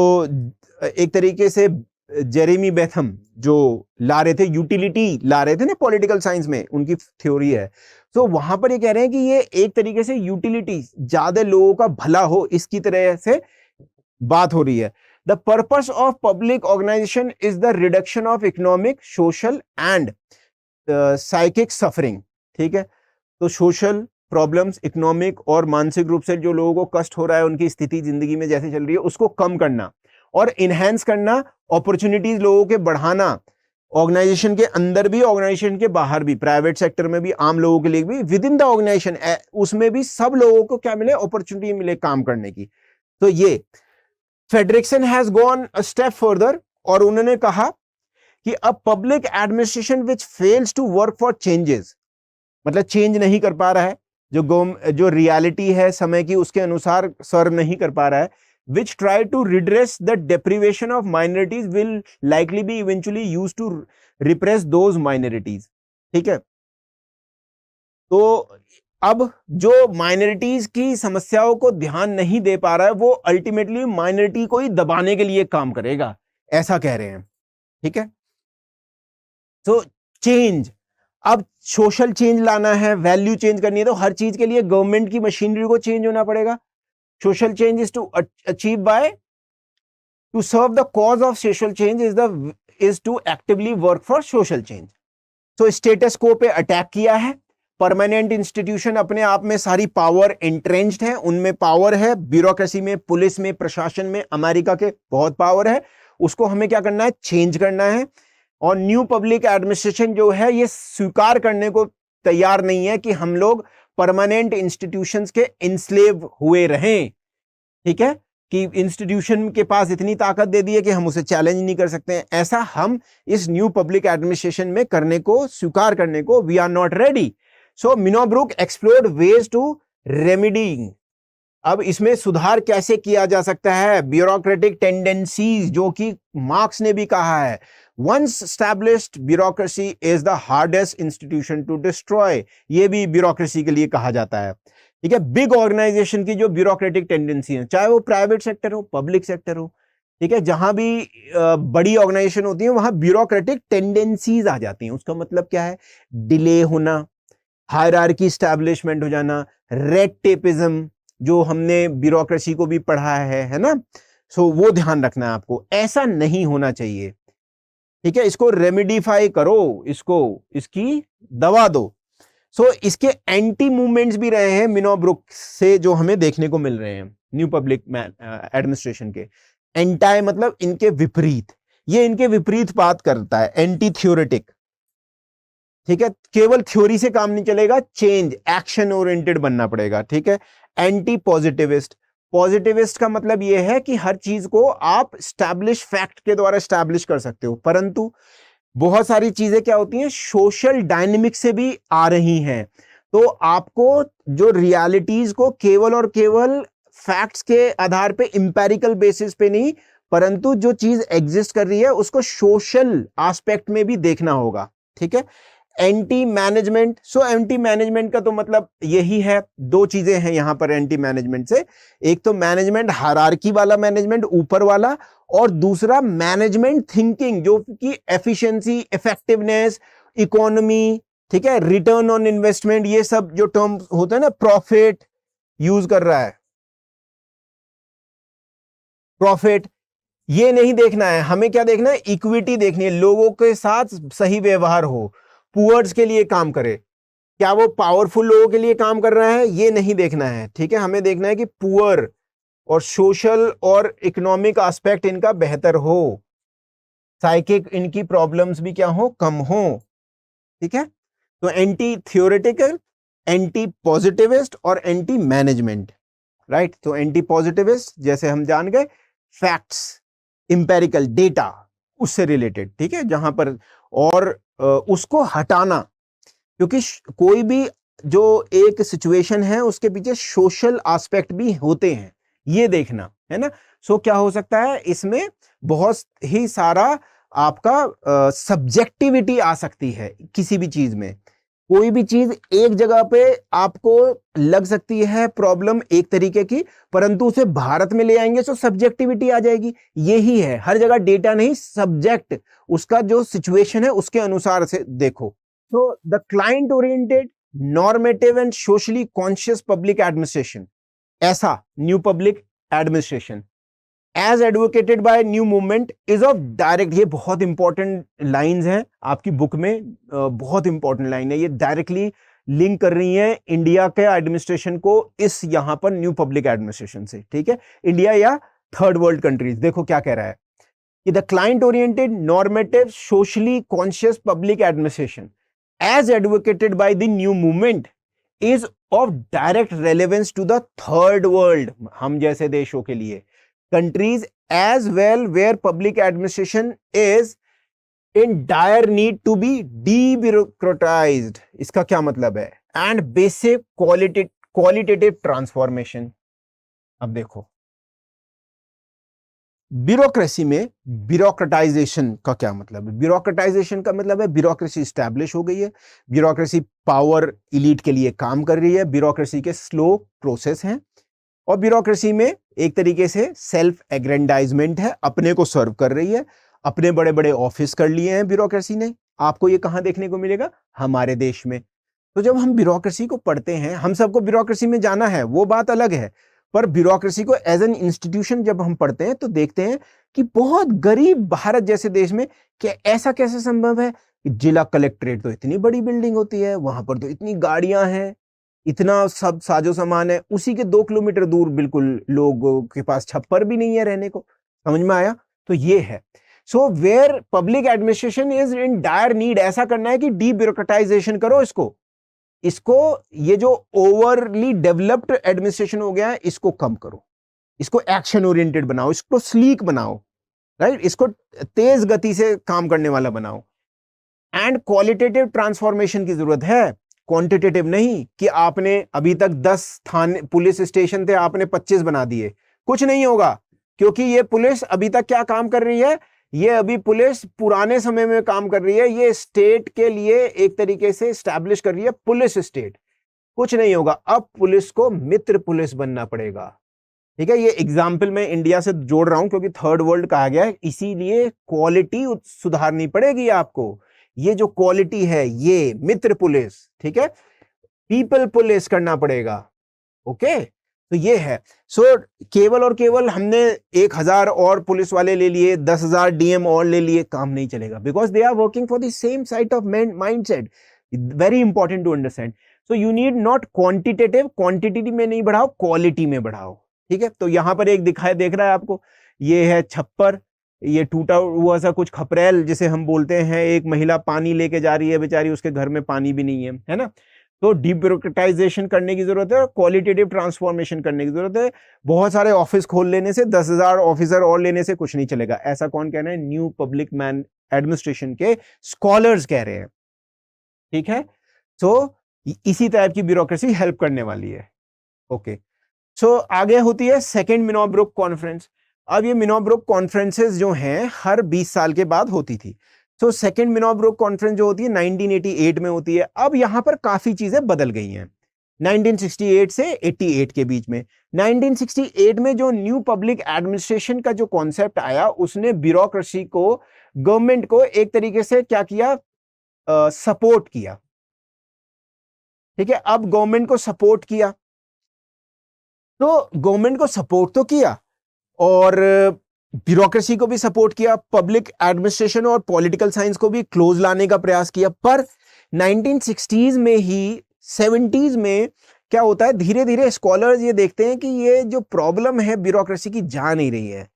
एक तरीके से जेरेमी बेथम जो ला रहे थे, यूटिलिटी ला रहे थे ना पॉलिटिकल साइंस में, उनकी थ्योरी है। तो वहां पर ये कह रहे हैं कि ये एक तरीके से यूटिलिटी, ज्यादा लोगों का भला हो, इसकी तरह से बात हो रही है। The purpose of public organisation is the reduction of economic, social and psychic suffering. ठीक है, तो सोशल प्रॉब्लम्स, इकोनॉमिक और मानसिक रूप से जो लोगों को कष्ट हो रहा है, उनकी स्थिति जिंदगी में जैसे चल रही है, उसको कम करना और इनहेंस करना, अपॉर्चुनिटीज लोगों के बढ़ाना, ऑर्गेनाइजेशन के अंदर भी, ऑर्गेनाइजेशन के बाहर भी, प्राइवेट सेक्टर में भी, आम लोगों के लिए भी, विद इन द ऑर्गेनाइजेशन, उसमें भी सब लोगों को क्या मिले, अपॉर्चुनिटी मिले काम करने की। तो ये Frederickson has gone a step further, और उन्होंने कहा कि a public administration which fails to work for changes, मतलब चेंज नहीं कर पा रहा है, जो रियलिटी है समय की उसके अनुसार सर्व नहीं कर पा रहा है, which try to redress the deprivation of minorities will likely be eventually used to repress those minorities। ठीक है, तो अब जो माइनॉरिटीज की समस्याओं को ध्यान नहीं दे पा रहा है, वो अल्टीमेटली माइनॉरिटी को ही दबाने के लिए काम करेगा, ऐसा कह रहे हैं। ठीक है, तो चेंज, अब सोशल चेंज लाना है, वैल्यू चेंज करनी है, तो हर चीज के लिए गवर्नमेंट की मशीनरी को चेंज होना पड़ेगा। Social change is to achieve by, to serve the cause of social change is to actively work for social change। So status quo पे अटैक किया है, परमानेंट इंस्टीट्यूशन अपने आप में सारी पावर एंट्रेंच्ड है, उनमें पावर है, ब्यूरोक्रेसी में, पुलिस में, प्रशासन में अमेरिका के बहुत पावर है, उसको हमें क्या करना है, चेंज करना है। और न्यू पब्लिक एडमिनिस्ट्रेशन जो है ये स्वीकार करने को तैयार नहीं है कि हम लोग परमानेंट इंस्टीट्यूशंस के इंस्लेव हुए रहें। ठीक है, कि इंस्टीट्यूशन के पास इतनी ताकत दे दी है कि हम उसे चैलेंज नहीं कर सकते हैं, ऐसा हम इस न्यू पब्लिक एडमिनिस्ट्रेशन में करने को, स्वीकार करने को we are not ready. So Minnowbrook explored ways to remedying, अब इसमें सुधार कैसे किया जा सकता है, ब्यूरोक्रेटिक टेंडेंसीज, जो कि मार्क्स ने भी कहा है, once established bureaucracy is the hardest institution to destroy, ये भी ब्यूरोक्रेसी के लिए कहा जाता है। ठीक है, बिग ऑर्गेनाइजेशन की जो ब्यूरोक्रेटिक टेंडेंसी है, चाहे वो प्राइवेट सेक्टर हो, पब्लिक सेक्टर हो, ठीक है, जहां भी बड़ी ऑर्गेनाइजेशन होती है वहां ब्यूरोक्रेटिक टेंडेंसीज आ जाती हैं। उसका मतलब क्या है, डिले होना, हायरार्की स्टैब्लिशमेंट हो जाना, रेड टेपिज्म, जो हमने ब्यूरोक्रेसी को भी पढ़ा है ना। सो वो ध्यान रखना है आपको, ऐसा नहीं होना चाहिए। ठीक है, इसको रेमेडिफाई करो, इसकी दवा दो। सो इसके एंटी मूवमेंट्स भी रहे हैं मिनोब्रुक से, जो हमें देखने को मिल रहे हैं न्यू पब्लिक एडमिनिस्ट्रेशन के। एंटाई मतलब इनके विपरीत, ये इनके विपरीत बात करता है, एंटी थ्योरेटिक। ठीक है, केवल थ्योरी से काम नहीं चलेगा, चेंज एक्शन ओरिएंटेड बनना पड़ेगा। ठीक है, एंटी पॉजिटिविस्ट, पॉजिटिविस्ट का मतलब यह है कि हर चीज को आप स्टैब्लिश फैक्ट के द्वारा स्टैब्लिश कर सकते हो, परंतु बहुत सारी चीजें क्या होती हैं, सोशल डायनेमिक से भी आ रही हैं। तो आपको जो रियलिटीज को केवल और केवल फैक्ट्स के आधार पे, इंपेरिकल बेसिस पे नहीं, परंतु जो चीज एग्जिस्ट कर रही है उसको सोशल एस्पेक्ट में भी देखना होगा। ठीक है, anti management, so anti management का तो मतलब यही है, दो चीजें हैं यहां पर एंटी मैनेजमेंट से, एक तो मैनेजमेंट हायरार्की वाला मैनेजमेंट, ऊपर वाला, और दूसरा मैनेजमेंट थिंकिंग, जो कि एफिशिएंसी, इफेक्टिवनेस, इकोनॉमी, ठीक है, रिटर्न ऑन इन्वेस्टमेंट, ये सब जो टर्म होते हैं ना, प्रॉफिट यूज कर रहा है, प्रॉफिट, ये नहीं देखना है हमें। क्या देखना है? इक्विटी देखनी है, लोगों के साथ सही व्यवहार हो, पुअर्स के लिए काम करे, क्या वो पावरफुल लोगों के लिए काम कर रहा है, ये नहीं देखना है। ठीक है, हमें देखना है कि पुअर और सोशल और इकोनॉमिक एस्पेक्ट इनका बेहतर हो, साइकिक इनकी प्रॉब्लम्स भी क्या हो, कम हो। ठीक है, तो एंटी थियोरेटिकल, एंटी पॉजिटिविस्ट और एंटी मैनेजमेंट, राइट। तो एंटी पॉजिटिविस्ट जैसे हम जान गए, फैक्ट्स, इंपेरिकल डेटा, उससे रिलेटेड, ठीक है, जहां पर और उसको हटाना, क्योंकि कोई भी जो एक सिचुएशन है उसके पीछे सोशल एस्पेक्ट भी होते हैं, ये देखना है ना। सो क्या हो सकता है इसमें, बहुत ही सारा आपका सब्जेक्टिविटी आ सकती है किसी भी चीज में। कोई भी चीज एक जगह पे आपको लग सकती है प्रॉब्लम एक तरीके की, परंतु उसे भारत में ले आएंगे तो सब्जेक्टिविटी आ जाएगी। यही है, हर जगह डेटा नहीं, सब्जेक्ट, उसका जो सिचुएशन है उसके अनुसार से देखो। तो the client oriented, normative and socially conscious public administration, ऐसा new public administration as advocated by new movement is of direct, ये बहुत इंपॉर्टेंट लाइंस हैं आपकी बुक में, बहुत इंपॉर्टेंट लाइन है, ये डायरेक्टली लिंक कर रही है इंडिया के एडमिनिस्ट्रेशन को इस यहां पर न्यू पब्लिक एडमिनिस्ट्रेशन से। ठीक है, इंडिया या थर्ड वर्ल्ड कंट्रीज। देखो क्या कह रहा है कि the client oriented, normative, socially conscious public administration as advocated by the new movement is of direct relevance to the third world, हम जैसे देशों के लिए, countries as well where public administration is in dire need to be debureaucratized। इसका क्या मतलब है? and basic qualitative transformation। अब देखो ब्यूरोक्रेसी में ब्यूरोक्रेटाइजेशन का क्या मतलब है? ब्यूरोक्रेटाइजेशन का मतलब है ब्यूरोक्रेसी स्टैब्लिश हो गई है, ब्यूरोक्रेसी पावर इलीट के लिए काम कर रही है, ब्यूरोक्रेसी के स्लो प्रोसेस हैं, और ब्यूरोक्रेसी में एक तरीके से सेल्फ एग्रेंडाइजमेंट है, अपने को सर्व कर रही है, अपने बड़े बड़े ऑफिस कर लिए हैं ब्यूरोक्रेसी ने। आपको ये कहां देखने को मिलेगा? हमारे देश में। तो जब हम ब्यूरोक्रेसी को पढ़ते हैं, हम सबको ब्यूरोक्रेसी में जाना है, वो बात अलग है, पर ब्यूरोक्रेसी को एज एन इंस्टीट्यूशन जब हम पढ़ते हैं तो देखते हैं कि बहुत गरीब भारत जैसे देश में क्या ऐसा कैसे संभव है कि जिला कलेक्ट्रेट तो इतनी बड़ी बिल्डिंग होती है, वहां पर तो इतनी गाड़ियां हैं, इतना सब साजो सामान है, उसी के 2 किलोमीटर दूर बिल्कुल लोगों के पास छप्पर भी नहीं है रहने को। समझ में आया? तो ये है। So where public administration is in dire need, ऐसा करना है कि डीब्यूरोक्रेटाइजेशन करो इसको ये जो ओवरली डेवलप्ड एडमिनिस्ट्रेशन हो गया है इसको कम करो, इसको एक्शन ओरिएंटेड बनाओ, इसको स्लीक बनाओ, राइट, इसको तेज गति से काम करने वाला बनाओ। एंड क्वालिटेटिव ट्रांसफॉर्मेशन की जरूरत है, क्वांटिटेटिव नहीं कि आपने अभी तक 10 थाने पुलिस स्टेशन थे, आपने 25 बना दिए, कुछ नहीं होगा, क्योंकि ये पुलिस अभी तक क्या काम कर रही है, ये अभी पुलिस पुराने समय में काम कर रही है, ये स्टेट के लिए एक तरीके से स्टैब्लिश कर रही है पुलिस स्टेट, कुछ नहीं होगा। अब पुलिस को मित्र पुलिस बनना पड़ेगा। ठीक है, ये एग्जाम्पल मैं इंडिया से जोड़ रहा हूं क्योंकि थर्ड वर्ल्ड कहा गया है, इसीलिए क्वालिटी सुधारनी पड़ेगी आपको। ये जो क्वालिटी है ये मित्र पुलिस, ठीक है, पीपल पुलिस करना पड़ेगा। ओके, तो ये है। सो केवल और केवल हमने 1000 और पुलिस वाले ले लिए, 10,000 डीएम और ले लिए, काम नहीं चलेगा, because they are working for the same sight of mindset. Very important to understand. So you need not quantitative, quantity में नहीं बढ़ाओ, क्वालिटी में बढ़ाओ। ठीक है, तो यहां पर एक देख रहा है आपको, ये है छप्पर, ये टूटा हुआ सा कुछ खपरेल जिसे हम बोलते हैं, एक महिला पानी लेके जा रही है बेचारी, उसके घर में पानी भी नहीं है ना। तो डीब्यूरोक्रेटाइजेशन करने की जरूरत है और क्वालिटेटिव ट्रांसफॉर्मेशन करने की जरूरत है। बहुत सारे ऑफिस खोल लेने से, 10,000 ऑफिसर और लेने से कुछ नहीं चलेगा, ऐसा कौन कह रहे हैं? न्यू पब्लिक मैन एडमिनिस्ट्रेशन के स्कॉलर्स कह रहे हैं। ठीक है, तो इसी टाइप की ब्यूरोक्रेसी हेल्प करने वाली है। ओके, सो आगे होती है सेकेंड मिनोब्रुक कॉन्फ्रेंस। अब ये मिनोब्रुक कॉन्फ्रेंसेस जो हैं हर 20 साल के बाद होती थी। सो सेकेंड मिनोब्रुक कॉन्फ्रेंस जो होती है 1988 में होती है। अब यहां पर काफी चीजें बदल गई हैं 1968 से 88 के बीच में। 1968 में जो न्यू पब्लिक एडमिनिस्ट्रेशन का जो कॉन्सेप्ट आया, उसने ब्यूरोक्रेसी को, गवर्नमेंट को एक तरीके से क्या किया, सपोर्ट किया। ठीक है, अब गवर्नमेंट को सपोर्ट किया, तो गवर्नमेंट को सपोर्ट तो किया, और ब्यूरोक्रेसी को भी सपोर्ट किया, पब्लिक एडमिनिस्ट्रेशन और पॉलिटिकल साइंस को भी क्लोज लाने का प्रयास किया। पर 1960s में ही 70s में क्या होता है, धीरे धीरे स्कॉलर्स ये देखते हैं कि ये जो प्रॉब्लम है ब्यूरोक्रेसी की जा नहीं रही है,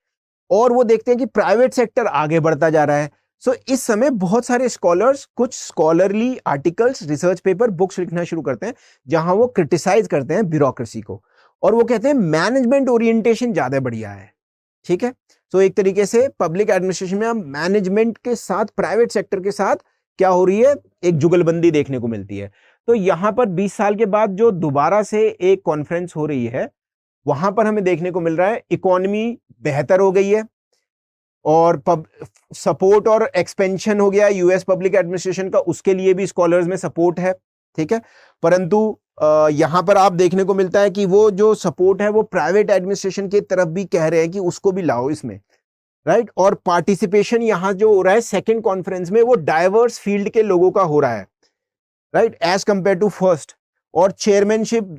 और वो देखते हैं कि प्राइवेट सेक्टर आगे बढ़ता जा रहा है। सो इस समय बहुत सारे स्कॉलर्स कुछ scholarly articles, research paper, books लिखना शुरू करते हैं जहां वो क्रिटिसाइज करते हैं ब्यूरोक्रेसी को, और वो कहते हैं मैनेजमेंट ओरिएंटेशन ज्यादा बढ़िया है। ठीक है, तो एक तरीके से पब्लिक एडमिनिस्ट्रेशन में अब मैनेजमेंट के साथ प्राइवेट सेक्टर के साथ क्या हो रही है, एक जुगलबंदी देखने को मिलती है। तो यहां पर 20 साल के बाद जो दोबारा से एक कॉन्फ्रेंस हो रही है, वहां पर हमें देखने को मिल रहा है इकोनॉमी बेहतर हो गई है और सपोर्ट और एक्सपेंशन हो गया यूएस पब्लिक एडमिनिस्ट्रेशन का, उसके लिए भी स्कॉलर्स में सपोर्ट है। ठीक है, परंतु यहां पर आप देखने को मिलता है कि वो जो सपोर्ट है वो प्राइवेट एडमिनिस्ट्रेशन की तरफ भी कह रहे हैं कि उसको भी लाओ इसमें, राइट। और पार्टिसिपेशन यहां जो हो रहा है सेकंड कॉन्फ्रेंस में, वो डाइवर्स फील्ड के लोगों का हो रहा है, right, as compared to first. और चेयरमैनशिप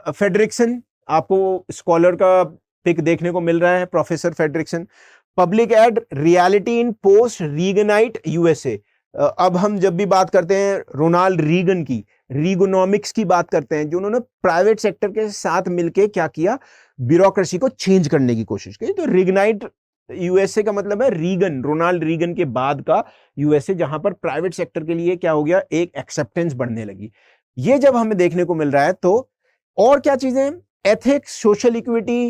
फेडरिक्सन, आपको स्कॉलर का पिक देखने को मिल रहा है, professor Frederickson. Public ad reality in post Reaganite USA. अब हम जब भी बात करते हैं रोनाल्ड रीगन की, रीगोनॉमिक्स की बात करते हैं, जो उन्होंने प्राइवेट सेक्टर के साथ मिलके क्या किया, ब्यूरोक्रेसी को चेंज करने की कोशिश की। तो रीगनाइट यूएसए का मतलब है रीगन, रोनाल्ड रीगन के बाद का यूएसए, जहां पर प्राइवेट सेक्टर के लिए क्या हो गया, एक एक्सेप्टेंस बढ़ने लगी। ये जब हमें देखने को मिल रहा है, तो और क्या चीजें, ethics, social equity,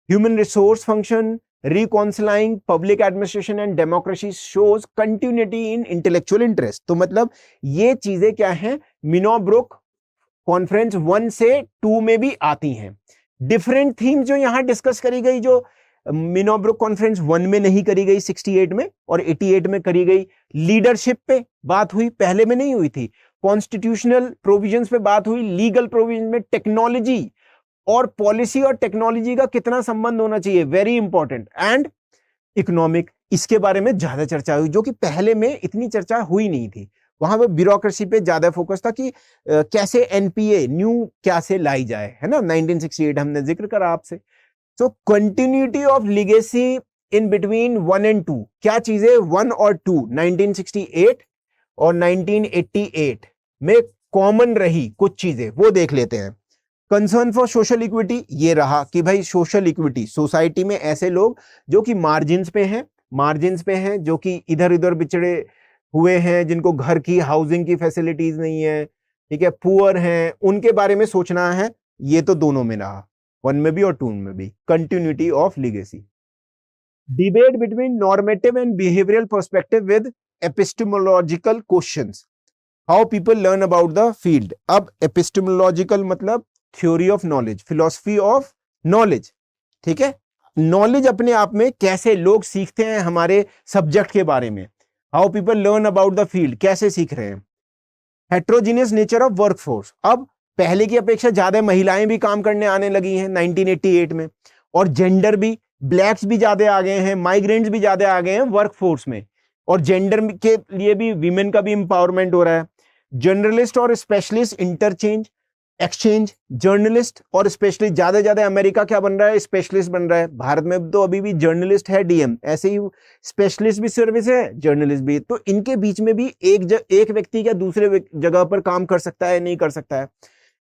human resource function, reconciling public administration and democracy shows continuity in intellectual interest। तो मतलब ये चीजें क्या हैं, मिनोब्रुक कॉन्फ्रेंस 1 से 2 में भी आती हैं। डिफरेंट थीम जो यहां डिस्कस करी गई, जो मिनोब्रुक कॉन्फ्रेंस 1 में नहीं करी गई 68 में, और 88 में करी गई। लीडरशिप पे बात हुई, पहले में नहीं हुई थी। कॉन्स्टिट्यूशनल प्रोविजंस पे बात हुई, लीगल प्रोविजन में टेक्नोलॉजी और पॉलिसी और टेक्नोलॉजी का कितना संबंध होना चाहिए, वेरी इंपॉर्टेंट। एंड इकोनॉमिक, इसके बारे में ज्यादा चर्चा हुई, जो कि पहले में इतनी चर्चा हुई नहीं थी। वहां पर ब्यूरोक्रेसी पे ज्यादा फोकस था कि कैसे एनपीए न्यू कैसे लाई जाए, है ना, 1968 हमने जिक्र करा आपसे। So continuity of legacy in between 1 and 2, क्या चीजें 1 और 2 1968 और 1988 में कॉमन रही, कुछ चीजें वो देख लेते हैं। कंसर्न फॉर सोशल इक्विटी, ये रहा कि भाई सोशल इक्विटी, सोसाइटी में ऐसे लोग जो कि मार्जिन्स पे हैं, जो कि इधर उधर बिछड़े हुए हैं, जिनको घर की, हाउसिंग की फैसिलिटीज नहीं है, ठीक है, पुअर हैं, उनके बारे में सोचना है। ये तो दोनों में रहा, 1 में भी और 2 में भी। Continuity of legacy, debate between normative and behavioural perspective with epistemological questions, how people learn about the field. अब एपिस्टेमोलॉजिकल मतलब theory of knowledge, philosophy of knowledge, ठीक है, नॉलेज अपने आप में कैसे लोग सीखते हैं हमारे सब्जेक्ट के बारे में। How people learn about the field, कैसे सीख रहे हैं। हेट्रोजीनियस नेचर ऑफ वर्कफोर्स, अब पहले की अपेक्षा ज्यादा महिलाएं भी काम करने आने लगी हैं 1988 में, और जेंडर भी, ब्लैक्स भी ज्यादा आ गए हैं, माइग्रेंट्स भी ज्यादा आ गए हैं वर्कफोर्स में, और जेंडर के लिए भी विमेन का भी एम्पावरमेंट हो रहा है। जर्नलिस्ट और स्पेशलिस्ट इंटरचेंज, एक्सचेंज, जर्नलिस्ट और स्पेशलिस्ट, ज्यादा अमेरिका क्या बन रहा है, स्पेशलिस्ट बन रहा है। भारत में तो अभी भी जर्नलिस्ट है डीएम, ऐसे ही स्पेशलिस्ट भी सर्विस है, जर्नलिस्ट भी। तो इनके बीच में भी एक व्यक्ति क्या दूसरे जगह पर काम कर सकता है, नहीं कर सकता है।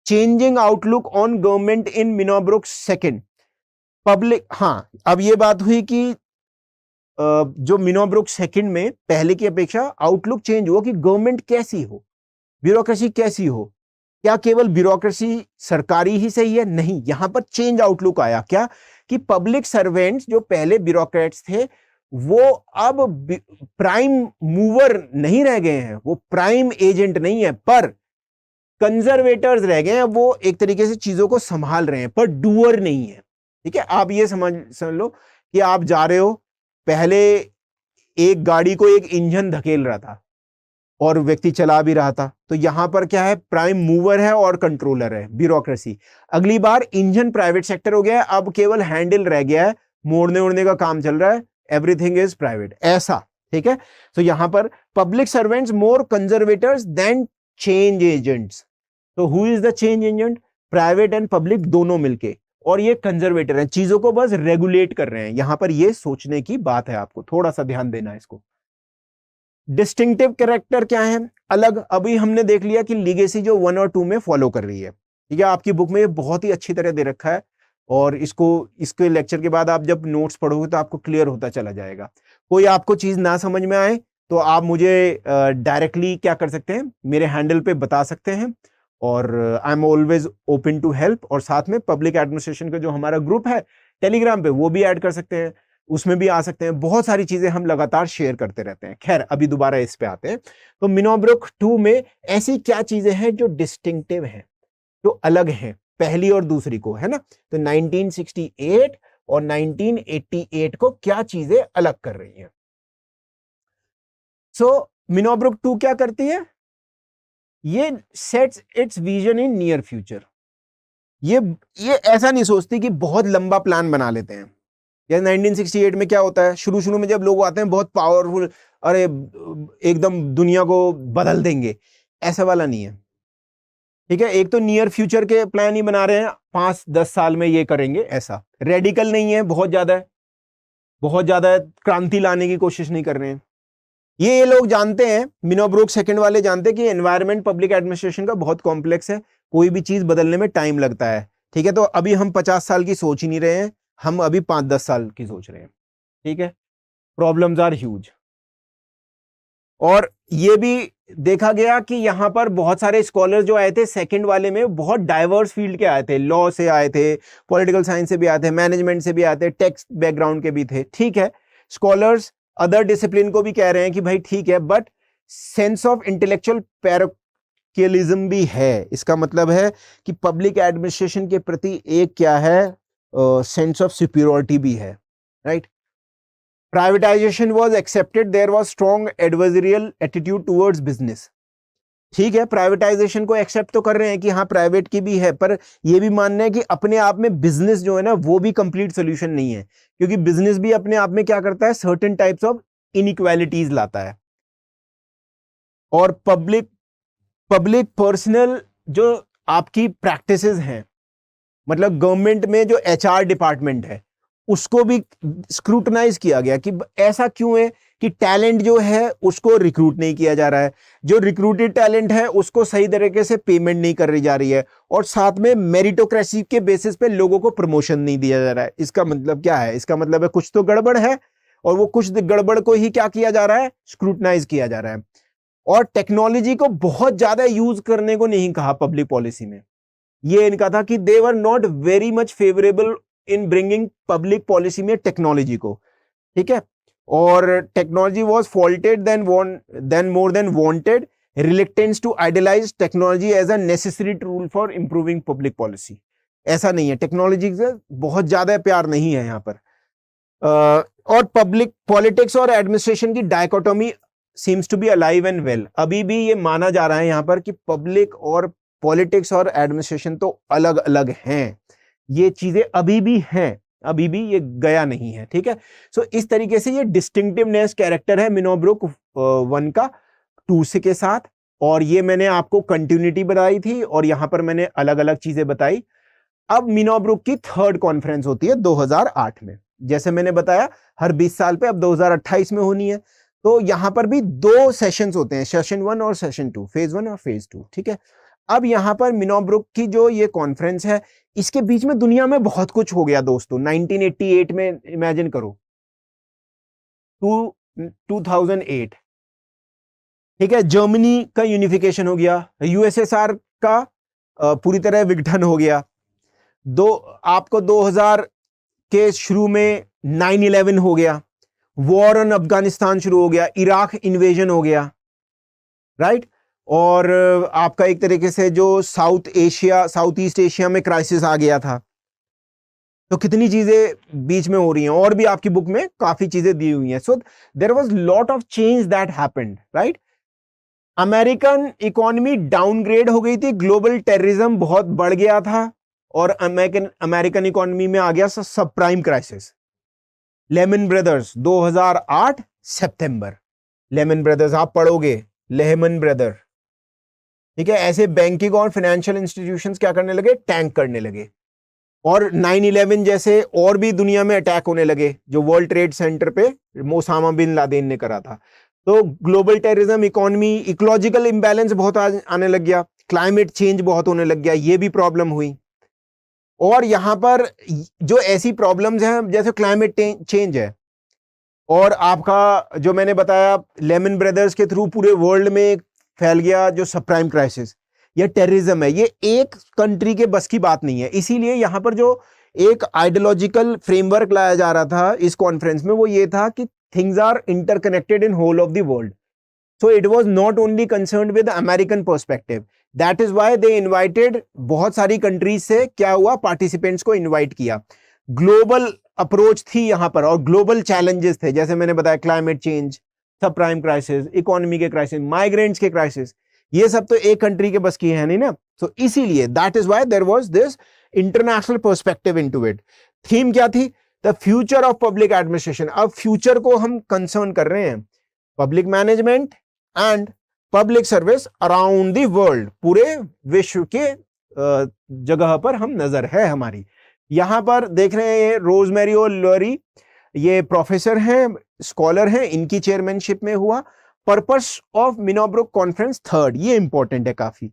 Changing outlook on government in Minnowbrook second, public, हाँ, अब ये बात हुई कि जो मिनोब्रुक सेकंड में पहले की अपेक्षा आउटलुक चेंज हुआ कि गवर्नमेंट कैसी हो, ब्यूरोक्रेसी कैसी हो। क्या केवल ब्यूरोक्रेसी सरकारी ही सही है, नहीं, यहां पर चेंज आउटलुक आया। क्या कि पब्लिक सर्वेंट्स जो पहले ब्यूरोक्रेट्स थे, वो अब प्राइम मूवर नहीं रह गए हैं, वो प्राइम एजेंट नहीं है, पर कंजर्वेटर्स रह गए हैं। वो एक तरीके से चीजों को संभाल रहे हैं, पर डूअर नहीं है। ठीक है, आप ये समझ लो कि आप जा रहे हो, पहले एक गाड़ी को एक इंजन धकेल रहा था और व्यक्ति चला भी रहा था, तो यहां पर क्या है, प्राइम मूवर है और कंट्रोलर है, ब्यूरोक्रेसी। अगली बार इंजन प्राइवेट सेक्टर हो गया है, अब केवल हैंडल रह गया है, मोड़ने उड़ने का काम चल रहा है, एवरीथिंग इज प्राइवेट, ऐसा। ठीक है, तो यहां पर पब्लिक सर्वेंट्स मोर कंजर्वेटर्स देन चेंज एजेंट्स। तो who is the change agent, private and public दोनों मिलके। और ये कंजर्वेटर हैं, चीजों को बस रेगुलेट कर रहे हैं। यहां पर ये सोचने की बात है, आपको थोड़ा सा ध्यान देना है इसको। डिस्टिंक्टिव कैरेक्टर क्या है, अलग। अभी हमने देख लिया कि लीगेसी जो 1 और 2 में फॉलो कर रही है, ठीक है। आपकी बुक में ये बहुत ही अच्छी तरह दे रखा है, और इसके लेक्चर के बाद आप जब नोट्स पढ़ोगे तो आपको क्लियर होता चला जाएगा। कोई आपको चीज ना समझ में आए तो आप मुझे डायरेक्टली क्या कर सकते हैं, मेरे हैंडल पे बता सकते हैं, और I am always open to help. और साथ में पब्लिक एडमिनिस्ट्रेशन का जो हमारा ग्रुप है टेलीग्राम पे, वो भी ऐड कर सकते हैं, उसमें भी आ सकते हैं। बहुत सारी चीजें हम लगातार शेयर करते रहते हैं। खैर, अभी दोबारा इस पे आते हैं। तो मिनोब्रुक 2 में ऐसी क्या चीजें हैं जो डिस्टिंक्टिव हैं, जो अलग हैं पहली और दूसरी को, है ना। तो 1968 और 1988 को क्या चीजें अलग कर रही हैं। सो मिनोब्रुक 2 क्या करती है, ये sets it's vision in near future. ये ऐसा नहीं सोचती कि बहुत लंबा प्लान बना लेते हैं। जैसे 1968 में क्या होता है, शुरू शुरू में जब लोग आते हैं बहुत पावरफुल, अरे एकदम दुनिया को बदल देंगे, ऐसा वाला नहीं है, ठीक है। एक तो नियर फ्यूचर के प्लान ही बना रहे हैं, 5-10 साल में ये करेंगे, ऐसा रेडिकल नहीं है, बहुत ज्यादा क्रांति लाने की कोशिश नहीं कर रहे हैं। ये लोग जानते हैं, मिनोब्रुक सेकंड वाले जानते हैं कि एनवायरनमेंट पब्लिक एडमिनिस्ट्रेशन का बहुत कॉम्प्लेक्स है, कोई भी चीज बदलने में टाइम लगता है, ठीक है। तो अभी हम 50 साल की सोच ही नहीं रहे हैं, हम अभी 5-10 साल की सोच रहे हैं, ठीक है। Problems are huge. और ये भी देखा गया कि यहां पर बहुत सारे स्कॉलर जो आए थे सेकंड वाले में, बहुत डाइवर्स फील्ड के आए थे, लॉ से आए थे, पॉलिटिकल साइंस से भी आए थे, मैनेजमेंट से भी आए थे, टेक्स्ट बैकग्राउंड के भी थे, ठीक है। स्कॉलर्स अदर डिसिप्लिन को भी कह रहे हैं कि भाई ठीक है, बट सेंस ऑफ इंटेलेक्चुअल पैरोकियलिज्म भी है। इसका मतलब है कि पब्लिक एडमिनिस्ट्रेशन के प्रति एक क्या है, सेंस ऑफ सुपीरियरिटी भी है, right. Privatisation was accepted, there was strong adversarial attitude towards business, ठीक है। प्राइवेटाइजेशन को एक्सेप्ट तो कर रहे हैं कि हाँ प्राइवेट की भी है, पर ये भी मानना है कि अपने आप में बिजनेस जो है ना, वो भी कंप्लीट सोल्यूशन नहीं है, क्योंकि बिजनेस भी अपने आप में क्या करता है, सर्टेन टाइप्स ऑफ इनइक्वालिटीज लाता है। और पब्लिक पर्सनल जो आपकी प्रैक्टिसेस हैं, मतलब गवर्नमेंट में जो एचआर डिपार्टमेंट है, उसको भी स्क्रूटनाइज किया गया कि ऐसा क्यों है कि टैलेंट जो है उसको रिक्रूट नहीं किया जा रहा है, जो रिक्रूटेड टैलेंट है उसको सही तरीके से पेमेंट नहीं कर रही जा रही है, और साथ में मेरिटोक्रेसी के बेसिस पे लोगों को प्रमोशन नहीं दिया जा रहा है। इसका मतलब क्या है, इसका मतलब है कुछ तो गड़बड़ है, और वो कुछ गड़बड़ को ही क्या किया जा रहा है, स्क्रूटनाइज किया जा रहा है। और टेक्नोलॉजी को बहुत ज्यादा यूज करने को नहीं कहा पब्लिक पॉलिसी में, ये इनका था कि they were not very much favourable in bringing public policy में टेक्नोलॉजी को, ठीक है। और technology was faulted then more than wanted, reluctance to idealise technology as a necessary tool for improving public policy. ऐसा नहीं है, टेक्नोलॉजी से बहुत ज्यादा प्यार नहीं है यहां पर। और पब्लिक पॉलिटिक्स और एडमिनिस्ट्रेशन की dichotomy seems to be alive and well. अभी भी ये माना जा रहा है यहां पर कि पब्लिक और पॉलिटिक्स और एडमिनिस्ट्रेशन तो अलग अलग हैं, ये चीजें अभी भी हैं, अभी भी ये गया नहीं है, ठीक है। सो इस तरीके से ये डिस्टिंक्टिवनेस कैरेक्टर है मिनोब्रुक 1 का 2 से के साथ। और ये मैंने आपको कंटिन्यूटी बताई थी, और यहां पर मैंने अलग अलग चीजें बताई। अब मिनोब्रुक की 3rd कॉन्फ्रेंस होती है 2008 में, जैसे मैंने बताया हर 20 साल पे, अब 2028 में होनी है। तो यहां पर भी 2 सेशंस होते हैं, सेशन 1 और सेशन 2, फेज 1 और फेज 2, ठीक है। अब यहां पर मिनोब्रुक की जो ये कॉन्फ्रेंस है, इसके बीच में दुनिया में बहुत कुछ हो गया दोस्तों। 1988 में इमेजिन करो, 2008, ठीक है, जर्मनी का यूनिफिकेशन हो गया, यूएसएसआर का पूरी तरह विघटन हो गया। आपको 2000 के शुरू में 9/11 हो गया, वॉर ऑन अफगानिस्तान शुरू हो गया, इराक इन्वेजन हो गया, राइट। और आपका एक तरीके से जो साउथ ईस्ट एशिया में क्राइसिस आ गया था। तो कितनी चीजें बीच में हो रही हैं, और भी आपकी बुक में काफी चीजें दी हुई हैं। So there was lot of change that happened, right. American economy downgrade हो गई थी, ग्लोबल टेररिज्म बहुत बढ़ गया था, और अमेरिकन इकोनॉमी में आ गया सब प्राइम क्राइसिस। लेमन ब्रदर्स 2008 सितंबर, लेमन ब्रदर्स आप पढ़ोगे, लेहमन ब्रदर, ठीक है। ऐसे बैंकिंग और फाइनेंशियल इंस्टीट्यूशंस क्या करने लगे, टैंक करने लगे। और 9/11 जैसे और भी दुनिया में अटैक होने लगे, जो वर्ल्ड ट्रेड सेंटर पे ओसामा बिन लादेन ने करा था। तो global terrorism, economy, ecological imbalance बहुत आने लग गया, क्लाइमेट चेंज बहुत होने लग गया, ये भी प्रॉब्लम हुई। और यहां पर जो ऐसी प्रॉब्लम्स हैं जैसे क्लाइमेट चेंज है, और आपका जो मैंने बताया लेमन ब्रदर्स के थ्रू पूरे वर्ल्ड में फैल गया जो सबप्राइम क्राइसिस या टेररिज्म है, ये एक कंट्री के बस की बात नहीं है। इसीलिए यहां पर जो एक आइडियोलॉजिकल फ्रेमवर्क लाया जा रहा था इस कॉन्फ्रेंस में, वो ये था कि things are interconnected in whole of the world. So it was not only concerned with the American perspective. That is why they invited, बहुत सारी कंट्रीज से क्या हुआ, पार्टिसिपेंट्स को इनवाइट किया। ग्लोबल अप्रोच थी यहां पर, और ग्लोबल चैलेंजेस थे, जैसे मैंने बताया क्लाइमेट चेंज, सब प्राइम क्राइसिस, इकोनॉमी के क्राइसिस, माइग्रेंट्स के क्राइसिस, ये सब तो एक कंट्री के बस की है नहीं ना। तो इसीलिए that is why there was this international perspective into it. Theme क्या थी? The future of public administration. अब फ्यूचर को हम कंसर्न कर रहे हैं, public management and public service around the world, पूरे विश्व के जगह पर हम नजर है हमारी। यहां पर देख रहे हैं रोजमेरी और लोरी, ये प्रोफेसर हैं, स्कॉलर हैं, इनकी चेयरमैनशिप में हुआ। Purpose of Minnowbrook conference third, ये इंपॉर्टेंट है काफी,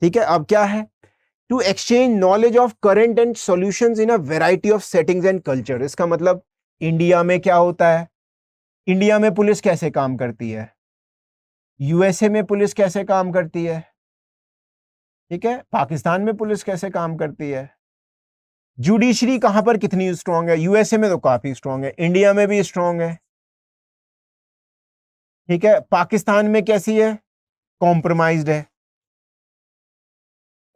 ठीक है। अब क्या है? To exchange knowledge of current and solutions in a variety of settings and culture. इसका मतलब इंडिया में क्या होता है, इंडिया में पुलिस कैसे काम करती है, यूएसए में पुलिस कैसे काम करती है, ठीक है, पाकिस्तान में पुलिस कैसे काम करती है, जुडिशरी कहां पर कितनी स्ट्रांग है, यूएसए में तो काफी स्ट्रांग है, इंडिया में भी स्ट्रांग है, ठीक है, पाकिस्तान में कैसी है, कॉम्प्रोमाइज्ड है,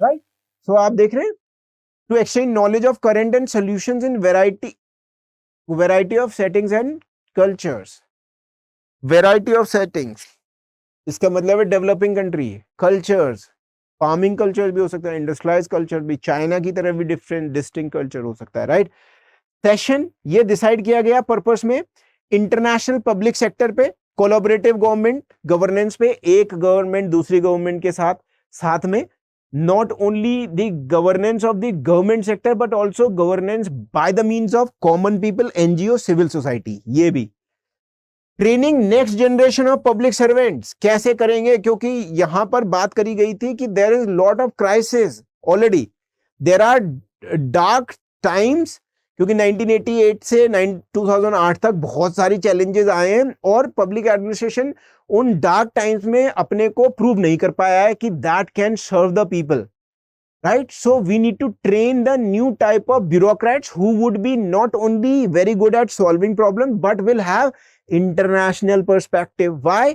राइट। सो आप देख रहे हैं, to exchange knowledge of current and solutions in variety of settings and cultures. Variety of settings, इसका मतलब है developing country, cultures, farming culture भी हो सकता है, इंडस्ट्रियलाइज कल्चर भी, चाइना की तरह भी डिफरेंट डिस्टिंक्ट कल्चर हो सकता है, राइट। सेशन ये डिसाइड किया गया पर्पस में, इंटरनेशनल पब्लिक सेक्टर पे, कोलैबोरेटिव गवर्नमेंट गवर्नेंस पे, एक गवर्नमेंट दूसरी गवर्नमेंट के साथ में, not only the governance of the government sector but also governance by the means of common people, NGO, civil society, ये भी। Training next generation of public servants, कैसे करेंगे, क्योंकि यहां पर बात करी गई थी कि there is lot of crisis already, there are dark times, क्योंकि 1988 से 2008 तक बहुत सारी चैलेंजेस आए हैं, और पब्लिक एडमिनिस्ट्रेशन उन डार्क टाइम्स में अपने को प्रूव नहीं कर पाया है कि that can serve the people, right? So we need to train the new type of bureaucrats who would be not only very good at solving problems but will have international perspective. Why?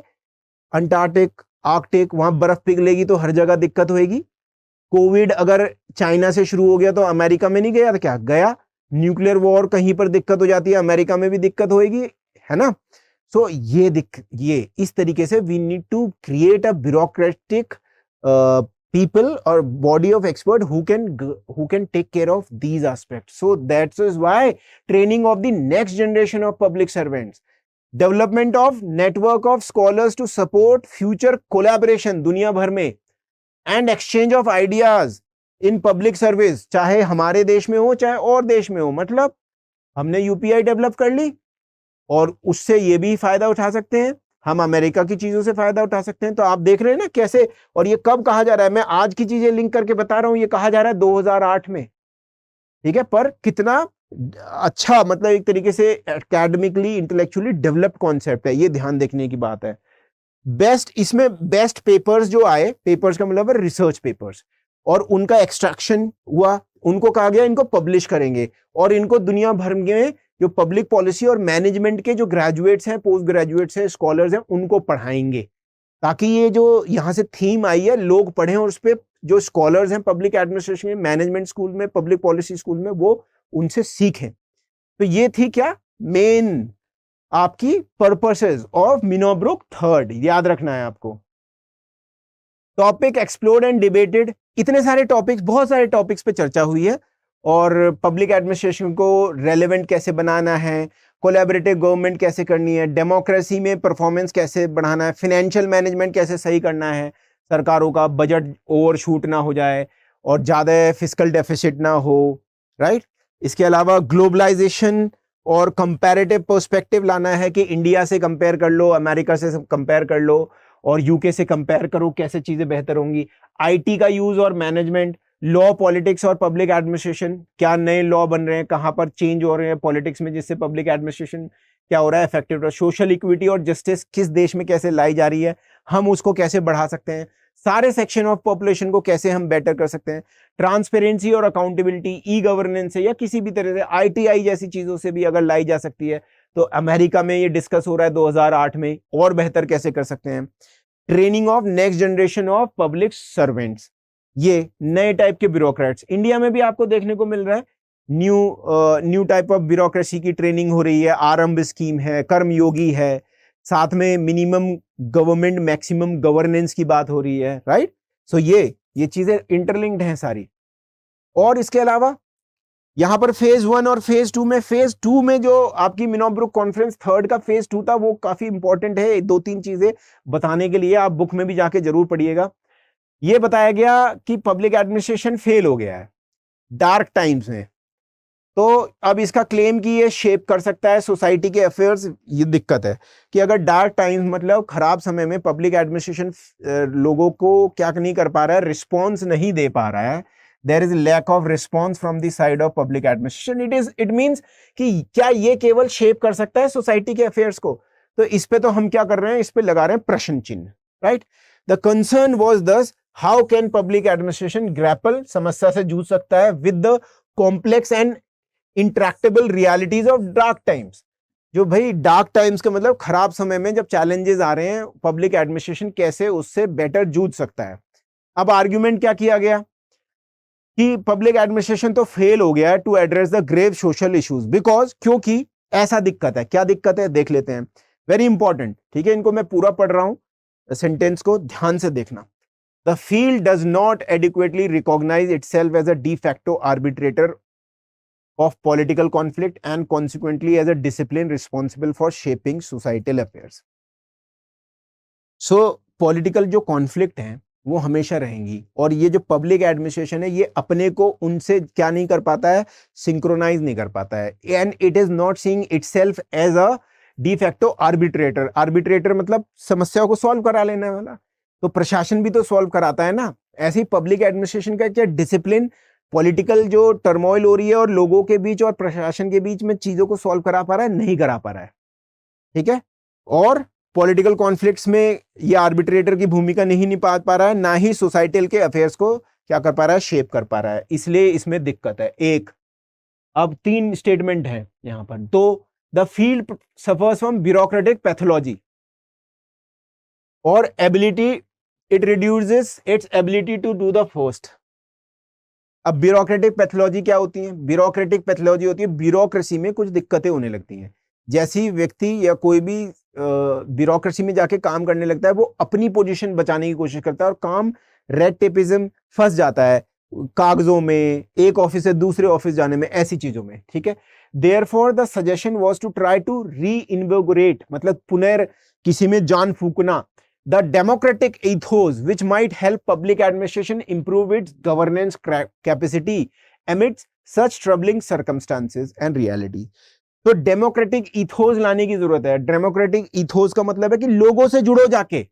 Antarctic, Arctic, वहां बर्फ पिघलेगी तो हर जगह दिक्कत होगी। Covid अगर China से शुरू हो गया तो अमेरिका में नहीं गया तो क्या गया? न्यूक्लियर वॉर कहीं पर दिक्कत हो जाती है, अमेरिका में भी दिक्कत होगी, है ना। सो ये इस तरीके से we need to create a bureaucratic people or body of expert who can take care of these aspects. So that is why training of the next generation of public servants, development of network of scholars to support future collaboration दुनिया भर में, and exchange of ideas in public service, चाहे हमारे देश में हो चाहे और देश में हो। मतलब हमने यूपीआई डेवलप कर ली और उससे ये भी फायदा उठा सकते हैं, हम अमेरिका की चीजों से फायदा उठा सकते हैं। तो आप देख रहे हैं ना कैसे, और ये कब कहा जा रहा है, मैं आज की चीजें लिंक करके बता रहा हूं, ये कहा जा रहा है 2008 में, ठीक है। पर कितना अच्छा, मतलब एक तरीके से एकेडमिकली इंटेलेक्चुअली डेवलप्ड कॉन्सेप्ट है, ये ध्यान देखने की बात है। इसमें बेस्ट पेपर्स जो आए, पेपर्स का मतलब है रिसर्च पेपर्स, और उनका एक्सट्रैक्शन हुआ, उनको कहा गया इनको पब्लिश करेंगे, और इनको दुनिया भर में जो पब्लिक पॉलिसी और मैनेजमेंट के जो ग्रेजुएट्स हैं, पोस्ट ग्रेजुएट्स हैं, स्कॉलर्स हैं, उनको पढ़ाएंगे, ताकि ये जो यहां से थीम आई है लोग पढ़ें, और उस पर जो स्कॉलर्स हैं पब्लिक एडमिनिस्ट्रेशन में, मैनेजमेंट स्कूल में, पब्लिक पॉलिसी स्कूल में, वो उनसे सीखें। तो ये थी क्या मेन आपकी पर्पसेस ऑफ मिनोब्रुक थर्ड, याद रखना है आपको। टॉपिक एक्सप्लोर्ड एंड डिबेटेड, इतने सारे टॉपिक्स, बहुत सारे टॉपिक्स पे चर्चा हुई है, और पब्लिक एडमिनिस्ट्रेशन को रेलेवेंट कैसे बनाना है, कोलैबोरेटिव गवर्नमेंट कैसे करनी है, डेमोक्रेसी में परफॉर्मेंस कैसे बढ़ाना है, फाइनेंशियल मैनेजमेंट कैसे सही करना है, सरकारों का बजट ओवर शूट ना हो जाए और ज़्यादा फिस्कल डेफिसिट ना हो, राइट। इसके अलावा ग्लोबलाइजेशन और कंपैरेटिव पर्सपेक्टिव लाना है कि इंडिया से कंपेयर कर लो, अमेरिका से कंपेयर कर लो और यूके से कंपेयर करो, कैसे चीजें बेहतर होंगी। आईटी का यूज और मैनेजमेंट, लॉ, पॉलिटिक्स और पब्लिक एडमिनिस्ट्रेशन, क्या नए लॉ बन रहे हैं, कहां पर चेंज हो रहे हैं पॉलिटिक्स में जिससे पब्लिक एडमिनिस्ट्रेशन क्या हो रहा है, इफेक्टिव। सोशल इक्विटी और जस्टिस किस देश में कैसे लाई जा रही है, हम उसको कैसे बढ़ा सकते हैं, सारे सेक्शन ऑफ पॉपुलेशन को कैसे हम बेटर कर सकते हैं। ट्रांसपेरेंसी और अकाउंटेबिलिटी, ई गवर्नेंस से या किसी भी तरह से आईटीआई जैसी चीजों से भी अगर लाई जा सकती है तो अमेरिका में ये डिस्कस हो रहा है 2008 में, और बेहतर कैसे कर सकते हैं। Training of next generation of public servants, ये नए टाइप के ब्यूरोक्रेट्स इंडिया में भी आपको देखने को मिल रहा है। न्यू टाइप ऑफ ब्यूरोक्रेसी की ट्रेनिंग हो रही है, आरंभ स्कीम है, कर्मयोगी है, साथ में मिनिमम गवर्नमेंट मैक्सिमम गवर्नेंस की बात हो रही है, राइट। सो ये चीजें इंटरलिंक्ड हैं सारी। और इसके अलावा यहां पर फेज 1 और फेज 2 में, फेज 2 में जो आपकी मिनोब्रुक कॉन्फ्रेंस थर्ड का फेज 2 था वो काफी इंपॉर्टेंट है, 2-3 चीजें बताने के लिए, आप बुक में भी जाके जरूर पढ़िएगा। ये बताया गया कि पब्लिक एडमिनिस्ट्रेशन फेल हो गया है डार्क टाइम्स में, तो अब इसका क्लेम कि ये शेप कर सकता है सोसाइटी के अफेयर्स। ये दिक्कत है कि अगर डार्क टाइम्स मतलब खराब समय में पब्लिक एडमिनिस्ट्रेशन लोगों को क्या नहीं कर पा रहा है, रिस्पॉन्स नहीं दे पा रहा है, there is lack of response from the side of public administration, it means कि क्या ये केवल शेप कर सकता है सोसाइटी के अफेयर्स को। तो इस पे तो हम क्या कर रहे हैं, इस पे लगा रहे हैं प्रश्न चिन्ह, राइट। द कंसर्न वाज दस how can public administration grapple, समस्या से जूझ सकता है, with the complex and intractable realities of dark times. जो भाई डार्क टाइम्स का मतलब खराब समय में जब चैलेंजेस आ रहे हैं, पब्लिक एडमिनिस्ट्रेशन कैसे उससे बेटर जूझ सकता है। अब आर्ग्यूमेंट क्या किया गया कि पब्लिक एडमिनिस्ट्रेशन तो फेल हो गया है to address the grave social issues, because क्योंकि ऐसा दिक्कत है। क्या दिक्कत है देख लेते हैं, वेरी इंपॉर्टेंट, ठीक है। इनको मैं पूरा पढ़ रहा हूं, सेंटेंस को ध्यान से देखना। The field does not adequately recognise itself as a de facto arbitrator of political conflict and consequently as a discipline responsible for shaping societal affairs. So political जो conflict हैं वो हमेशा रहेंगी, और ये जो पब्लिक एडमिनिस्ट्रेशन है ये अपने को उनसे क्या नहीं कर पाता है, सिंक्रोनाइज नहीं कर पाता है, and it is not seeing itself as a de facto arbitrator. Arbitrator मतलब समस्याओं को सॉल्व करा लेने वाला, तो प्रशासन भी तो सॉल्व कराता है ना। ऐसे ही पब्लिक एडमिनिस्ट्रेशन का क्या डिसिप्लिन, पॉलिटिकल जो टर्मोइल हो रही है और लोगों के बीच और प्रशासन के बीच में चीजों को सॉल्व करा पा रहा है, नहीं करा पा रहा है, ठीक है। और पॉलिटिकल कॉन्फ्लिक्ट्स में ये आर्बिट्रेटर की भूमिका नहीं निभा पा रहा है, ना ही सोसाइटल के अफेयर्स को क्या कर पा रहा है, शेप कर पा रहा है, इसलिए इसमें दिक्कत है। एक, अब 3 स्टेटमेंट है यहां पर। तो the field suffers from bureaucratic pathology और ability, it reduces its ability to do the first. अब ब्यूरोक्रेटिक पैथोलॉजी क्या होती है? ब्यूरोक्रेटिक पैथोलॉजी होती है ब्यूरोक्रेसी में कुछ दिक्कतें होने लगती हैं। जैसी व्यक्ति या कोई भी ब्यूरोक्रेसी में जाके काम करने लगता है, वो अपनी पोजीशन बचाने की कोशिश करता है और काम रेड टेपिज्म फंस जाता है, कागजों में, एक ऑफिस से दूसरे ऑफिस जाने में, ऐसी चीजों में, ठीक है। Therefore the suggestion was to try to reinvigorate, मतलब पुनर् किसी में जान फूकना, the democratic ethos which might help public administration improve its governance capacity amidst such troubling circumstances and reality. तो डेमोक्रेटिक इथोस लाने की जरूरत है। डेमोक्रेटिक इथोस का मतलब है कि लोगों से जुड़ो जाके,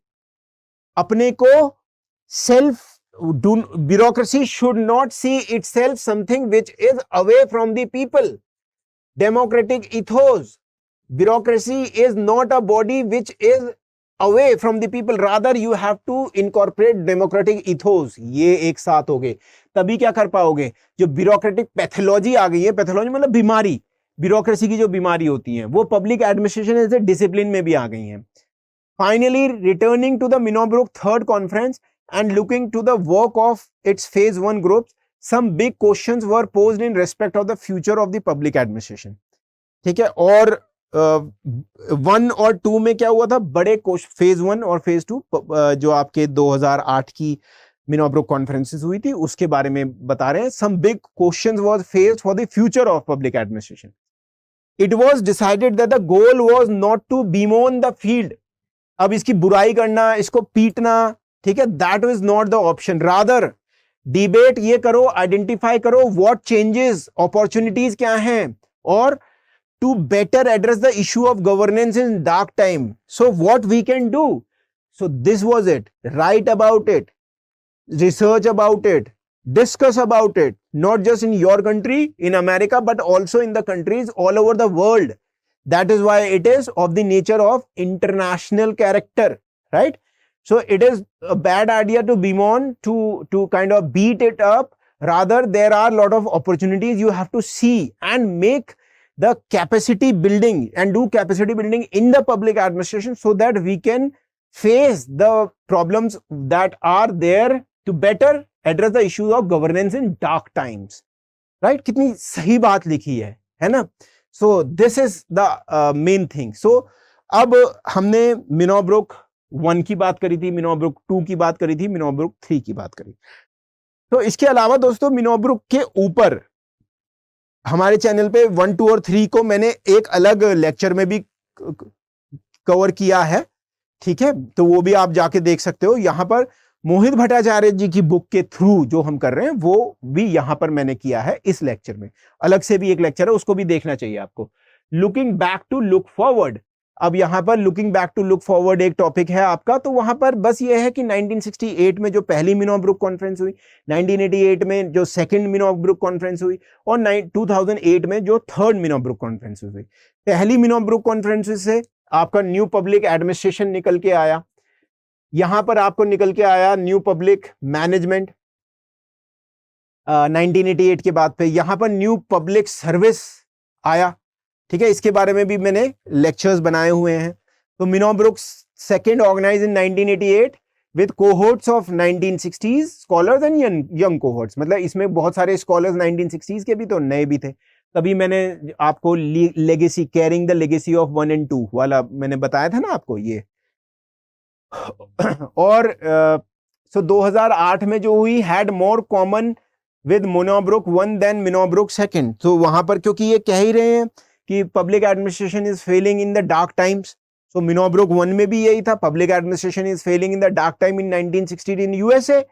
अपने को self, bureaucracy should not see itself something which is away from the people. Democratic ethos, bureaucracy is not a body which is away from the people, rather you have to incorporate democratic ethos। ये एक साथ हो गए तभी क्या कर पाओगे। जो ब्यूरोक्रेटिक पैथोलॉजी आ गई है, पैथोलॉजी मतलब बीमारी, ब्यूरोक्रेसी की जो बीमारी होती है, वो पब्लिक एडमिनिस्ट्रेशन ऐसे डिसिप्लिन में भी आ गई हैं। Finally returning to the Minnowbrook third conference and looking to the work of its phase 1 group, some big questions were posed in respect of the future of the public administration, ठीक है। और 1 और 2 में क्या हुआ था, बड़े फेज 1 और फेज 2 जो आपके 2008 की मिनोब्रुक कॉन्फ्रेंसेस हुई थी उसके बारे में बता रहे हैं। Some big questions was faced for the future of public administration. It was decided that the goal was not to bemoan the field, अब इसकी बुराई करना, इसको पीटना, ठीक है, that was not the option, rather debate ये करो, आइडेंटिफाई करो व्हाट चेंजेस, अपॉर्चुनिटीज क्या हैं, और to better address the issue of governance in dark time, so what we can do. So this was it. Write about it, research about it, discuss about it, not just in your country, in America, but also in the countries all over the world. That is why it is of the nature of international character, right? So it is a bad idea to beam on to kind of beat it up. Rather, there are a lot of opportunities you have to see and make the capacity building and do capacity building in the public administration so that we can face the problems that are there to better address the issues of governance in dark times. Right? कितनी सही बात लिखी है ना? So this is the main thing. So अब हमने Minnowbrook 1 की बात करी थी, मिनोब्रुक 2 की बात करी थी, मिनोब्रुक 3 की बात करी. तो इसके अलावा दोस्तों मिनोब्रुक के ऊपर हमारे चैनल पे 1, 2 और 3 को मैंने एक अलग लेक्चर में भी कवर किया है. ठीक है, तो वो भी आप जाके देख सकते हो. यहां पर मोहित भट्टाचार्य जी की बुक के थ्रू जो हम कर रहे हैं वो भी यहां पर मैंने किया है इस लेक्चर में. अलग से भी एक लेक्चर है, उसको भी देखना चाहिए आपको. Looking back to look forward. अब यहां पर looking back to look forward एक टॉपिक है आपका. तो वहां पर बस ये है कि 1968 में जो पहली मिनोब्रुक कॉन्फ्रेंस हुई, 1988 में जो सेकंड मिनोब्रुक कॉन्फ्रेंस हुई, और 2008 में जो थर्ड मिनोब्रुक कॉन्फ्रेंस हुई. पहली मिनोब्रुक कॉन्फ्रेंस से आपका न्यू पब्लिक एडमिनिस्ट्रेशन निकल के आया. यहां पर आपको निकल के आया न्यू पब्लिक मैनेजमेंट 1988 के बाद पे. यहां पर न्यू पब्लिक सर्विस आया. ठीक है, इसके बारे में भी मैंने लेक्चर्स बनाए हुए हैं. तो Minnowbrook second organise in 1988 with cohorts of 1960s scholars and young cohorts. मतलब इसमें बहुत सारे स्कॉलर्स 1960s के भी तो नए भी थे. तभी मैंने आपको legacy, carrying the legacy of 1 and 2 वाला मैंने बताया था ना आपको ये. और सो 2008 में जो हुई had more common with Minnowbrook 1 then Minnowbrook 2. तो वहां पर क्योंकि ये कह ही रहे हैं कि public administration is failing in the dark times, so Minnowbrook 1 में भी यही था, public administration is failing in the dark time in 1960 in USA.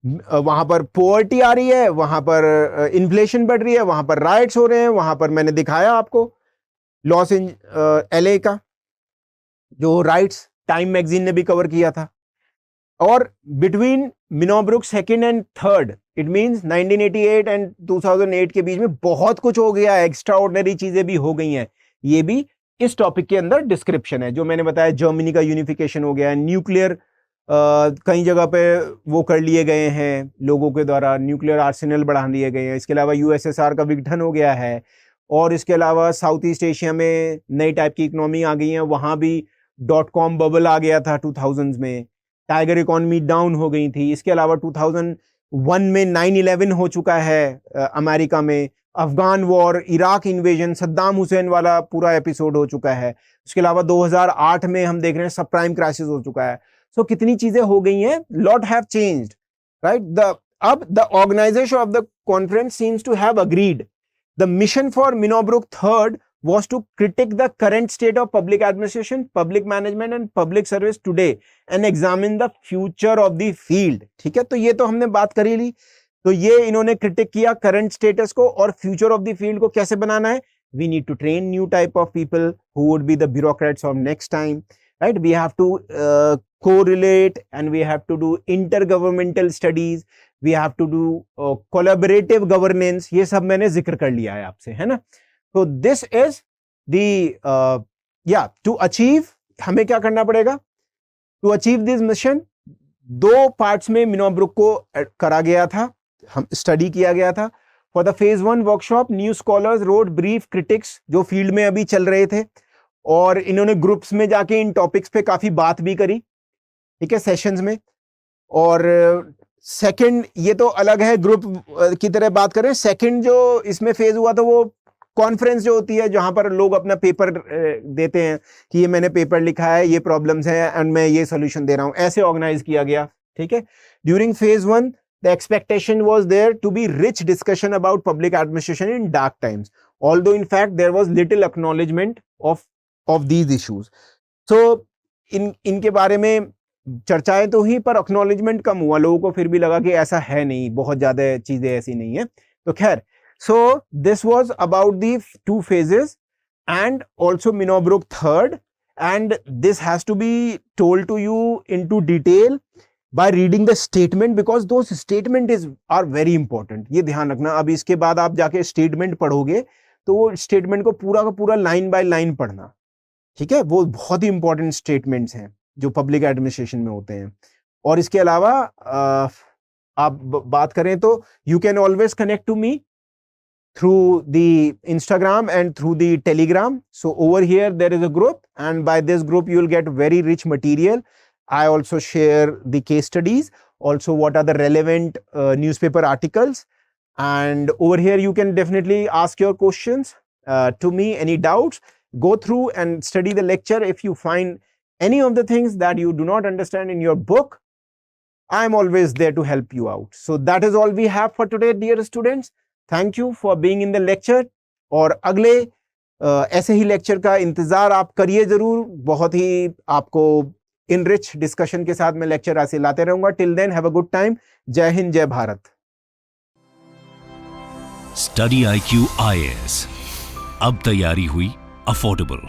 वहां पर पोवर्टी आ रही है, वहां पर इन्फ्लेशन बढ़ रही है, वहां पर राइट्स हो रहे हैं. वहां पर मैंने दिखाया आपको लॉस इन एलए का जो राइट्स, टाइम मैगजीन ने भी कवर किया था. और between Minnowbrook 2nd and 3rd, it means 1988 and 2008 के बीच में बहुत कुछ हो गया, एक्स्ट्रा ऑर्डिनरी चीजें भी हो गई हैं. ये भी इस टॉपिक के अंदर डिस्क्रिप्शन है. जो मैंने बताया, जर्मनी का यूनिफिकेशन हो गया, न्यूक्लियर कई जगह पे वो कर लिए गए हैं लोगों के द्वारा, न्यूक्लियर आर्सेनल बढ़ा दिए गए हैं. इसके अलावा यूएसएसआर का विघटन हो गया है. और इसके अलावा साउथ ईस्ट एशिया में नई टाइप की इकोनॉमी आ गई है. वहां भी .com बबल आ गया था 2000s में. टाइगर इकोनॉमी डाउन हो गई थी. इसके अलावा 2001 में 9/11 हो चुका है अमेरिका में. Afghan war, Iraq invasion, Saddam Hussain वाला पूरा एपिसोड हो चुका है. उसके अलावा 2008 में हम देख रहे हैं सब प्राइम क्राइसिस हो चुका है. सो कितनी चीजें हो गई हैं, लॉट हैव चेंज्ड, राइट. अब the organisation of the conference seems to have agreed the mission for Minnowbrook 3rd was to critique the current state of public administration, public management and public service today and examine the future of the field. ठीक है, तो ये तो हमने बात करी ली. तो ये इन्होंने क्रिटिक किया करंट स्टेटस को और फ्यूचर ऑफ द फील्ड को कैसे बनाना है. We need to train new type of people who would be the bureaucrats of next time, right? We have to correlate and we have to do intergovernmental studies. We have to do collaborative governance. ये सब मैंने जिक्र कर लिया है आपसे, है ना. So this is the to achieve हमें क्या करना पड़ेगा. To achieve this mission 2 parts में मिनोब्रुक को करा गया था, हम स्टडी किया गया था. For the phase 1 workshop new scholars road brief critics जो फील्ड में अभी चल रहे थे, और इन्होंने ग्रुप्स में जाके इन टॉपिक्स पे काफी बात भी करी. ठीक है, सेशंस में. और सेकंड, ये तो अलग है, ग्रुप की तरह बात करें. सेकंड जो इसमें फेज हुआ था वो कॉन्फ्रेंस जो होती है जहां पर लोग अपना पेपर देते हैं कि ये मैंने पेपर लिखा है, ये प्रॉब्लम्स हैं एंड मैं ये सॉल्यूशन दे रहा हूं. ऐसे ऑर्गेनाइज किया गया. ठीक है. During phase 1 the expectation was there to be rich discussion about public administration in dark times, although in fact there was little acknowledgement of these issues. So इनके बारे में चर्चाएं तो ही, पर एक्नॉलेजमेंट कम हुआ, लोगों को फिर भी लगा कि ऐसा है नहीं, बहुत ज्यादा चीजें ऐसी नहीं है। तो खैर, so this was about the 2 phases and also Minobrook third, and this has to be told to you into detail by reading the statement, because those statement are very important. ये ध्यान रखना। अब इसके बाद आप जाके स्टेटमेंट पढ़ोगे तो वो स्टेटमेंट को पूरा का पूरा लाइन बाय लाइन पढ़ना, ठीक है? वो बहुत ही इंपॉर्टेंट स्टेटमेंट्स हैं जो पब्लिक एडमिनिस्ट्रेशन में होते हैं। और इसके अलावा आप बात करें तो you can always connect to me through the Instagram and through the Telegram. So over here there is a group, and by this group you will get very rich material. I also share the case studies, also what are the relevant newspaper articles, and over here you can definitely ask your questions to me, any doubts. Go through and study the lecture. If you find any of the things that you do not understand in your book, I am always there to help you out. So that is all we have for today, dear students. Thank you for being in the lecture, और अगले ऐसे ही lecture का इंतजार आप करिए जरूर। बहुत ही आपको इनरिच डिस्कशन के साथ मैं लेक्चर ऐसे लाते रहूंगा। Till then, have a good time. जय हिंद, जय भारत। स्टडी IQ IAS, अब तैयारी हुई अफोर्डेबल।